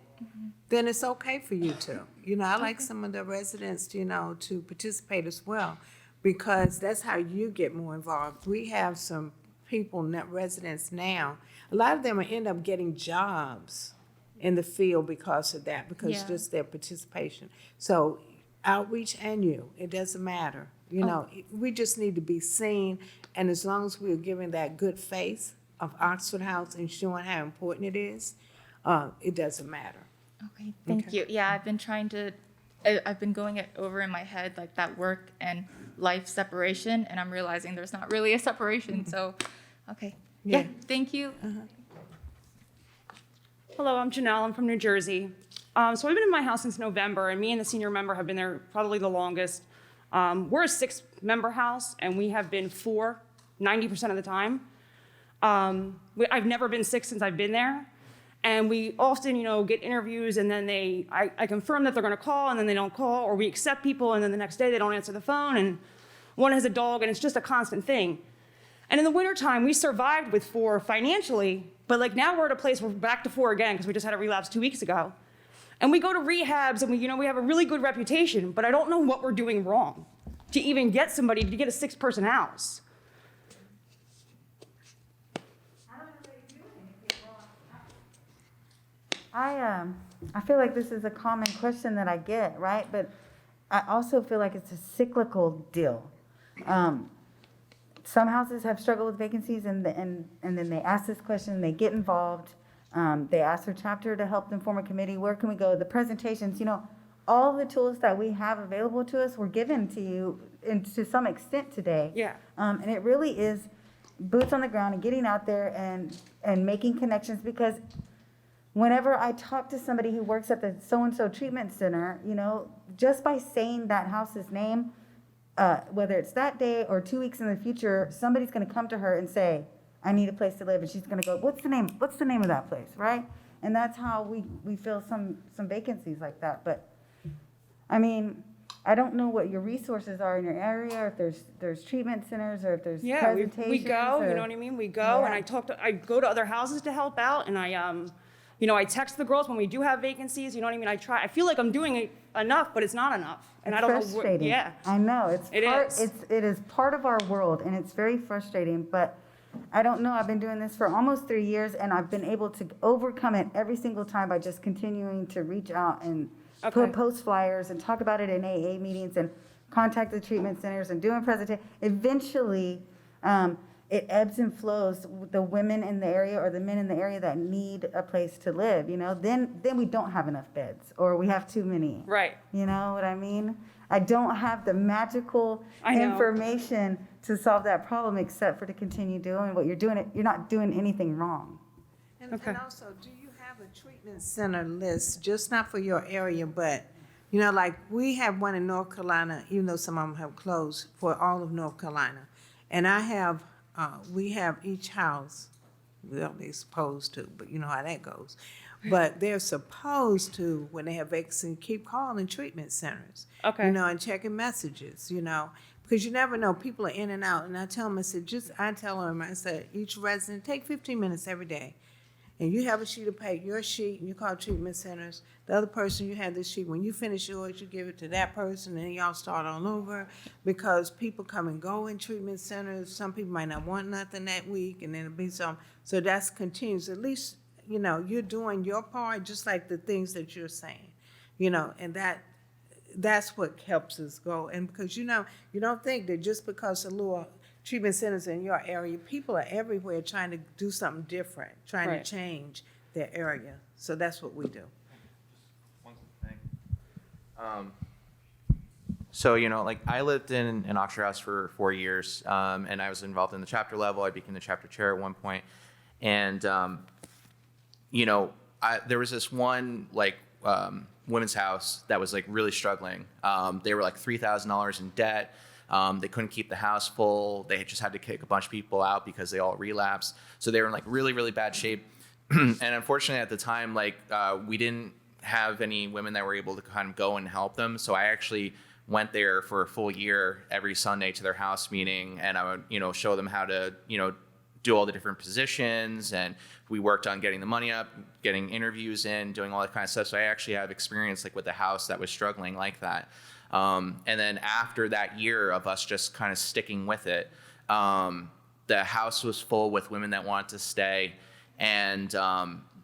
then it's okay for you to. You know, I like some of the residents, you know, to participate as well, because that's how you get more involved. We have some people, net residents now, a lot of them will end up getting jobs in the field because of that, because Yeah. just their participation. So outreach and you, it doesn't matter. You know, we just need to be seen, and as long as we're giving that good face of Oxford House and showing how important it is, it doesn't matter. Okay, thank you. Yeah, I've been going it over in my head, like that work and life separation, and I'm realizing there's not really a separation. So, okay. Yeah, thank you. Hello, I'm Janelle. I'm from New Jersey. So I've been in my house since November, and me and the senior member have been there probably the longest. We're a 6-member house, and we have been 4 90% of the time. I've never been sick since I've been there. And we often, you know, get interviews, and then I confirm that they're gonna call, and then they don't call, or we accept people, and then the next day they don't answer the phone, and one has a dog, and it's just a constant thing. And in the wintertime, we survived with 4 financially, but like now we're at a place where we're back to 4 again, because we just had a relapse 2 weeks ago. And we go to rehabs, and we have a really good reputation, but I don't know what we're doing wrong to even get somebody to get a 6-person house. I feel like this is a common question that I get, right? But I also feel like it's a cyclical deal. Some houses have struggled with vacancies, and then they ask this question, they get involved. They ask their chapter to help them form a committee. Where can we go? The presentations, all the tools that we have available to us were given to you and to some extent today. Yeah. And it really is boots on the ground and getting out there and making connections, because whenever I talk to somebody who works at the so-and-so treatment center, just by saying that house's name, whether it's that day or 2 weeks in the future, somebody's gonna come to her and say, I need a place to live, and she's gonna go, what's the name of that place, right? And that's how we fill some vacancies like that. But, I mean, I don't know what your resources are in your area, or if there's treatment centers, or if there's presentations. we go, or, you know what I mean? We go, and I go to other houses to help out, and I text the girls when we do have vacancies, you know what I mean? I feel like I'm doing enough, but it's not enough. And It's I don't know frustrating. yeah. I know, it is part of our world, and it's very frustrating, but I don't know, I've been doing this for almost 3 years, and I've been able to overcome it every single time by just continuing to reach out and post flyers and talk about it in AA meetings and contact the treatment centers and doing presentations. Eventually, it ebbs and flows. The women in the area or the men in the area that need a place to live, then we don't have enough beds, or we have too many. Right. You know what I mean? I don't have the magical I know. information to solve that problem, except for to continue doing what you're doing. You're not doing anything wrong. And also, do you have a treatment center list, just not for your area, but, like we have one in North Carolina, even though some of them have closed, for all of North Carolina. And we have each house, well, they're supposed to, but you know how that goes. But they're supposed to, when they have vacancy, keep calling treatment centers. Okay. And checking messages, because you never know, people are in and out. And I tell them, I said, each resident, take 15 minutes every day. And you have a sheet of paper, your sheet, and you call treatment centers. The other person, you have this sheet. When you finish yours, you give it to that person, and y'all start all over. Because people come and go in treatment centers. Some people might not want nothing that week, and then it'll be some. So that's continuous. At least, you're doing your part, just like the things that you're saying. And that's what helps us go. And because, you don't think that just because a little treatment centers in your area, people are everywhere trying to do something different, trying to change their area. So that's what we do. One thing. So, like I lived in an Oxford House for 4 years, and I was involved in the chapter level. I became the chapter chair at one point. And, there was this one women's house that was like really struggling. They were like $3,000 in debt. They couldn't keep the house full. They just had to kick a bunch of people out because they all relapsed. So they were in like really, really bad shape. And unfortunately at the time, we didn't have any women that were able to kind of go and help them. So I actually went there for a full year every Sunday to their house meeting, and I would, show them how to, do all the different positions, and we worked on getting the money up, getting interviews in, doing all that kind of stuff. So I actually have experience with a house that was struggling like that. And then after that year of us just kind of sticking with it, the house was full with women that wanted to stay, and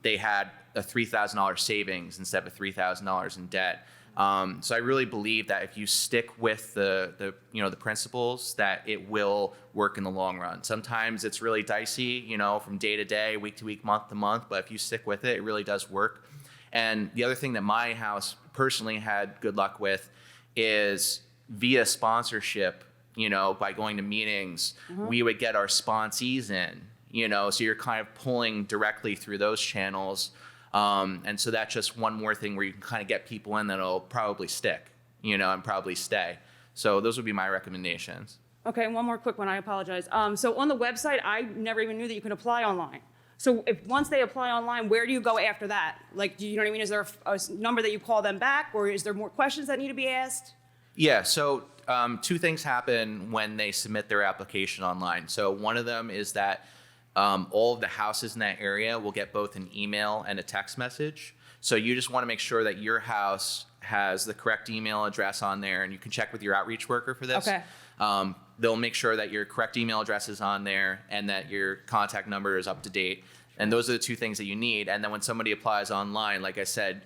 they had a $3,000 savings instead of $3,000 in debt. So I really believe that if you stick with the principles, that it will work in the long run. Sometimes it's really dicey, from day to day, week to week, month to month, but if you stick with it, it really does work. And the other thing that my house personally had good luck with is via sponsorship, by going to meetings, we would get our sponsees in, so you're kind of pulling directly through those channels. And so that's just one more thing where you can kind of get people in that'll probably stick, and probably stay. So those would be my recommendations. Okay, one more quick one, I apologize. So on the website, I never even knew that you could apply online. So if once they apply online, where do you go after that? Do you know what I mean? Is there a number that you call them back, or is there more questions that need to be asked? Yeah, so two things happen when they submit their application online. So one of them is that all of the houses in that area will get both an email and a text message. So you just want to make sure that your house has the correct email address on there, and you can check with your outreach worker for this. Okay. They'll make sure that your correct email address is on there and that your contact number is up to date. And those are the two things that you need. And then when somebody applies online, like I said,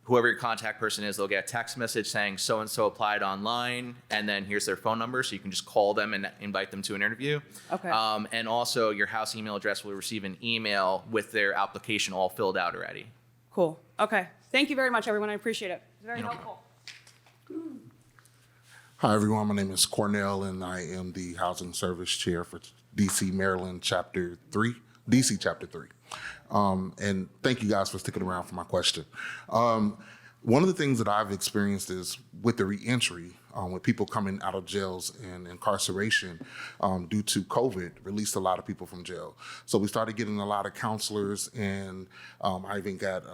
whoever your contact person is, they'll get a text message saying so-and-so applied online, and then here's their phone number, so you can just call them and invite them to an interview. Okay. And also your house email address will receive an email with their application all filled out already. Cool. Okay. Thank you very much, everyone. I appreciate it. It's very helpful. Hi, everyone. My name is Cornell, and I am the Housing Service Chair for DC, Maryland, Chapter 3, DC Chapter 3. And thank you guys for sticking around for my question. One of the things that I've experienced is with the reentry, with people coming out of jails and incarceration due to COVID, released a lot of people from jail. So we started getting a lot of counselors, and I even got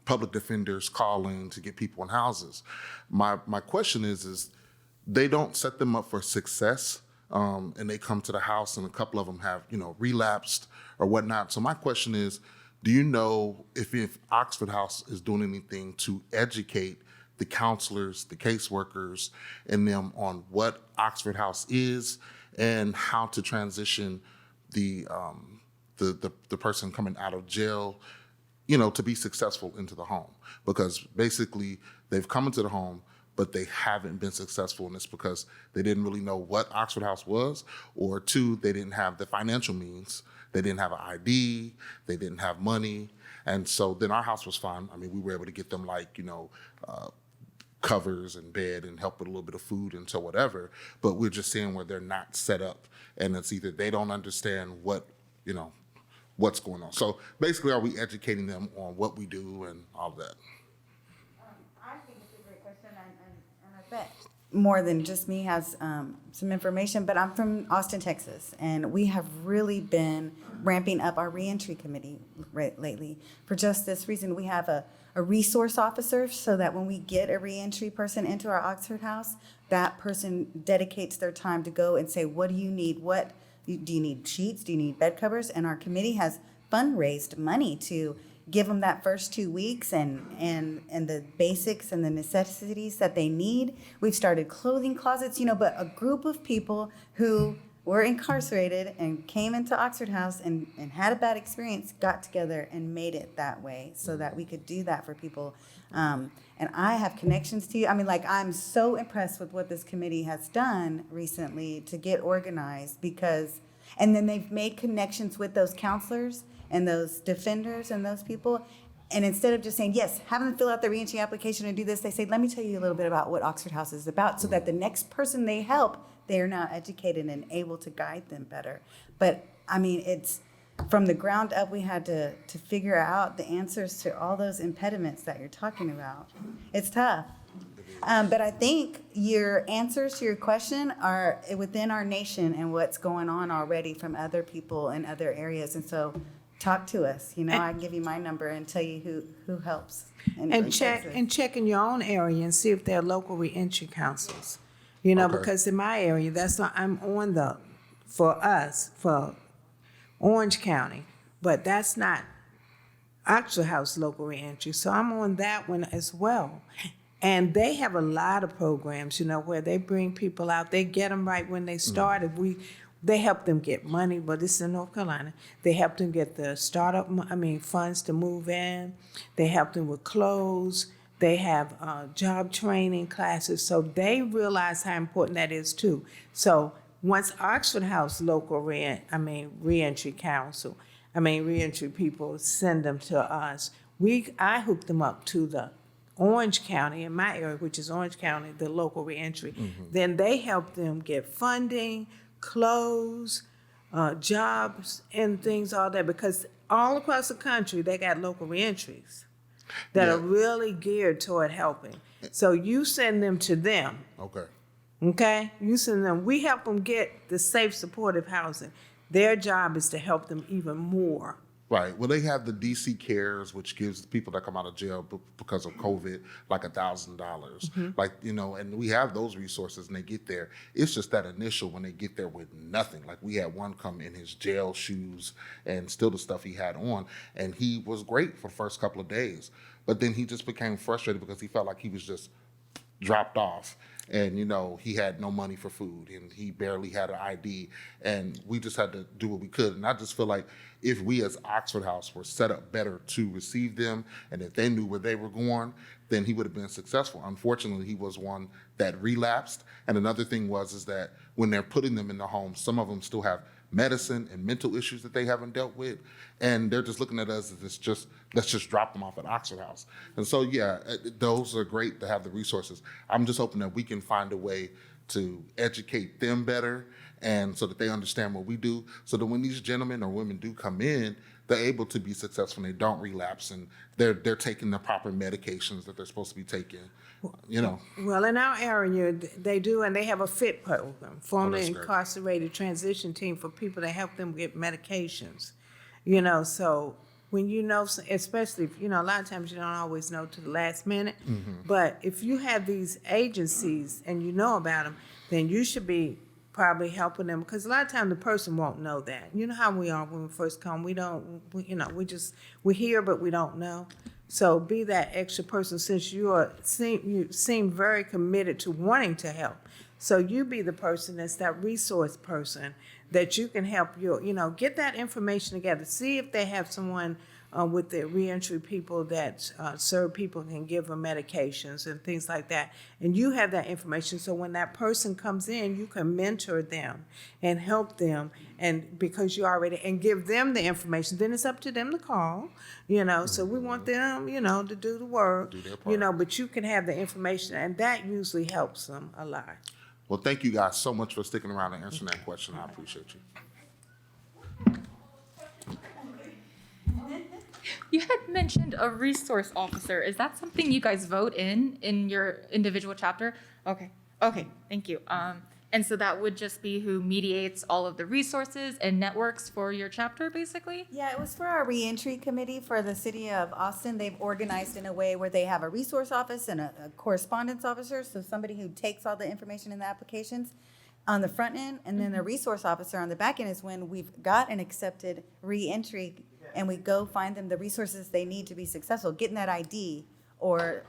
public defenders calling to get people in houses. My question is they don't set them up for success, and they come to the house, and a couple of them have, relapsed or whatnot. So my question is, do you know if Oxford House is doing anything to educate the counselors, the caseworkers, and them on what Oxford House is and how to transition the person coming out of jail, to be successful into the home? Because basically they've come into the home, but they haven't been successful, and it's because they didn't really know what Oxford House was, or two, they didn't have the financial means. They didn't have an ID, they didn't have money, and so then our house was fine. I mean, we were able to get them covers and bed and help with a little bit of food and so whatever, but we're just seeing where they're not set up, and it's either they don't understand what's going on. So basically, are we educating them on what we do and all of that? I think it's a great question, and I bet more than just me has some information, but I'm from Austin, Texas, and we have really been ramping up our reentry committee lately for just this reason. We have a resource officer so that when we get a reentry person into our Oxford House, that person dedicates their time to go and say, what do you need? What do you need? Sheets? Do you need bed covers? And our committee has fundraised money to give them that first 2 weeks and the basics and the necessities that they need. We've started clothing closets, but a group of people who were incarcerated and came into Oxford House and had a bad experience got together and made it that way so that we could do that for people. And I have connections to you. I mean, I'm so impressed with what this committee has done recently to get organized and then they've made connections with those counselors and those defenders and those people. And instead of just saying, yes, have them fill out the reentry application and do this, they say, let me tell you a little bit about what Oxford House is about, so that the next person they help, they are now educated and able to guide them better. But I mean, it's from the ground up, we had to figure out the answers to all those impediments that you're talking about. It's tough. But I think your answers to your question are within our nation and what's going on already from other people in other areas. And so talk to us. You know, I can give you my number and tell you who helps. And check in your own area and see if there are local reentry councils. You know, because in my area, that's not, I'm on for Orange County, but that's not Oxford House local reentry. So I'm on that one as well. And they have a lot of programs, you know, where they bring people out. They get them right when they started. They help them get money, but this is in North Carolina. They help them get the funds to move in. They help them with clothes. They have job training classes. So they realize how important that is too. So once Oxford House local reentry council, reentry people send them to us, I hook them up to the Orange County, in my area, which is Orange County, the local reentry. Then they help them get funding, clothes, jobs, and things all that, because all across the country, they got local reentries that are really geared toward helping. So you send them to them. Okay? You send them. We help them get the safe, supportive housing. Their job is to help them even more. Right. Well, they have the DC Cares, which gives people that come out of jail because of COVID like $1,000. Like, you know, and we have those resources and they get there. It's just that initial when they get there with nothing. Like we had one come in his jail shoes and still the stuff he had on. And he was great for the first couple of days. But then he just became frustrated because he felt like he was just dropped off. And, you know, he had no money for food and he barely had an ID. And we just had to do what we could. And I just feel like if we as Oxford House were set up better to receive them, and if they knew where they were going, then he would have been successful. Unfortunately, he was one that relapsed. And another thing is that when they're putting them in the home, some of them still have medicine and mental issues that they haven't dealt with. And they're just looking at us as let's just drop them off at Oxford House. And so, yeah, those are great to have the resources. I'm just hoping that we can find a way to educate them better and so that they understand what we do, so that when these gentlemen or women do come in, they're able to be successful and they don't relapse and they're taking the proper medications that they're supposed to be taking, you know. Well, in our area, they do, and they have a FIT program, formerly incarcerated transition team for people to help them get medications, you know. So when you know, especially, you know, a lot of times you don't always know to the last minute, but if you have these agencies and you know about them, then you should be probably helping them, because a lot of times the person won't know that. You know how we are when we first come. We hear, but we don't know. So be that extra person, since you seem very committed to wanting to help. So you be the person that's that resource person that you can help get that information together. See if they have someone with the reentry people that serve people and can give them medications and things like that. And you have that information, so when that person comes in, you can mentor them and help them, and because you already, and give them the information. Then it's up to them to call, so we want them, to do the work, do their part. But you can have the information, and that usually helps them a lot. Well, thank you guys so much for sticking around and answering that question. I appreciate you. You had mentioned a resource officer. Is that something you guys vote in your individual chapter? Okay, thank you. And so that would just be who mediates all of the resources and networks for your chapter, basically? Yeah, it was for our reentry committee for the city of Austin. They've organized in a way where they have a resource office and a correspondence officer, so somebody who takes all the information in the applications on the front end, and then the resource officer on the back end is when we've got an accepted reentry and we go find them the resources they need to be successful, getting that ID or,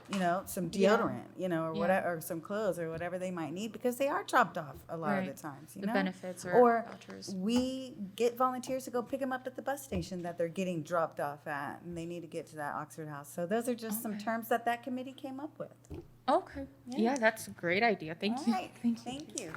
some deodorant, or whatever, or some clothes or whatever they might need, because they are dropped off a lot of the times, the benefits or vouchers. We get volunteers to go pick them up at the bus station that they're getting dropped off at, and they need to get to that Oxford House. So those are just some terms that committee came up with. Okay. Yeah, that's a great idea. Thank you. All right. Thank you.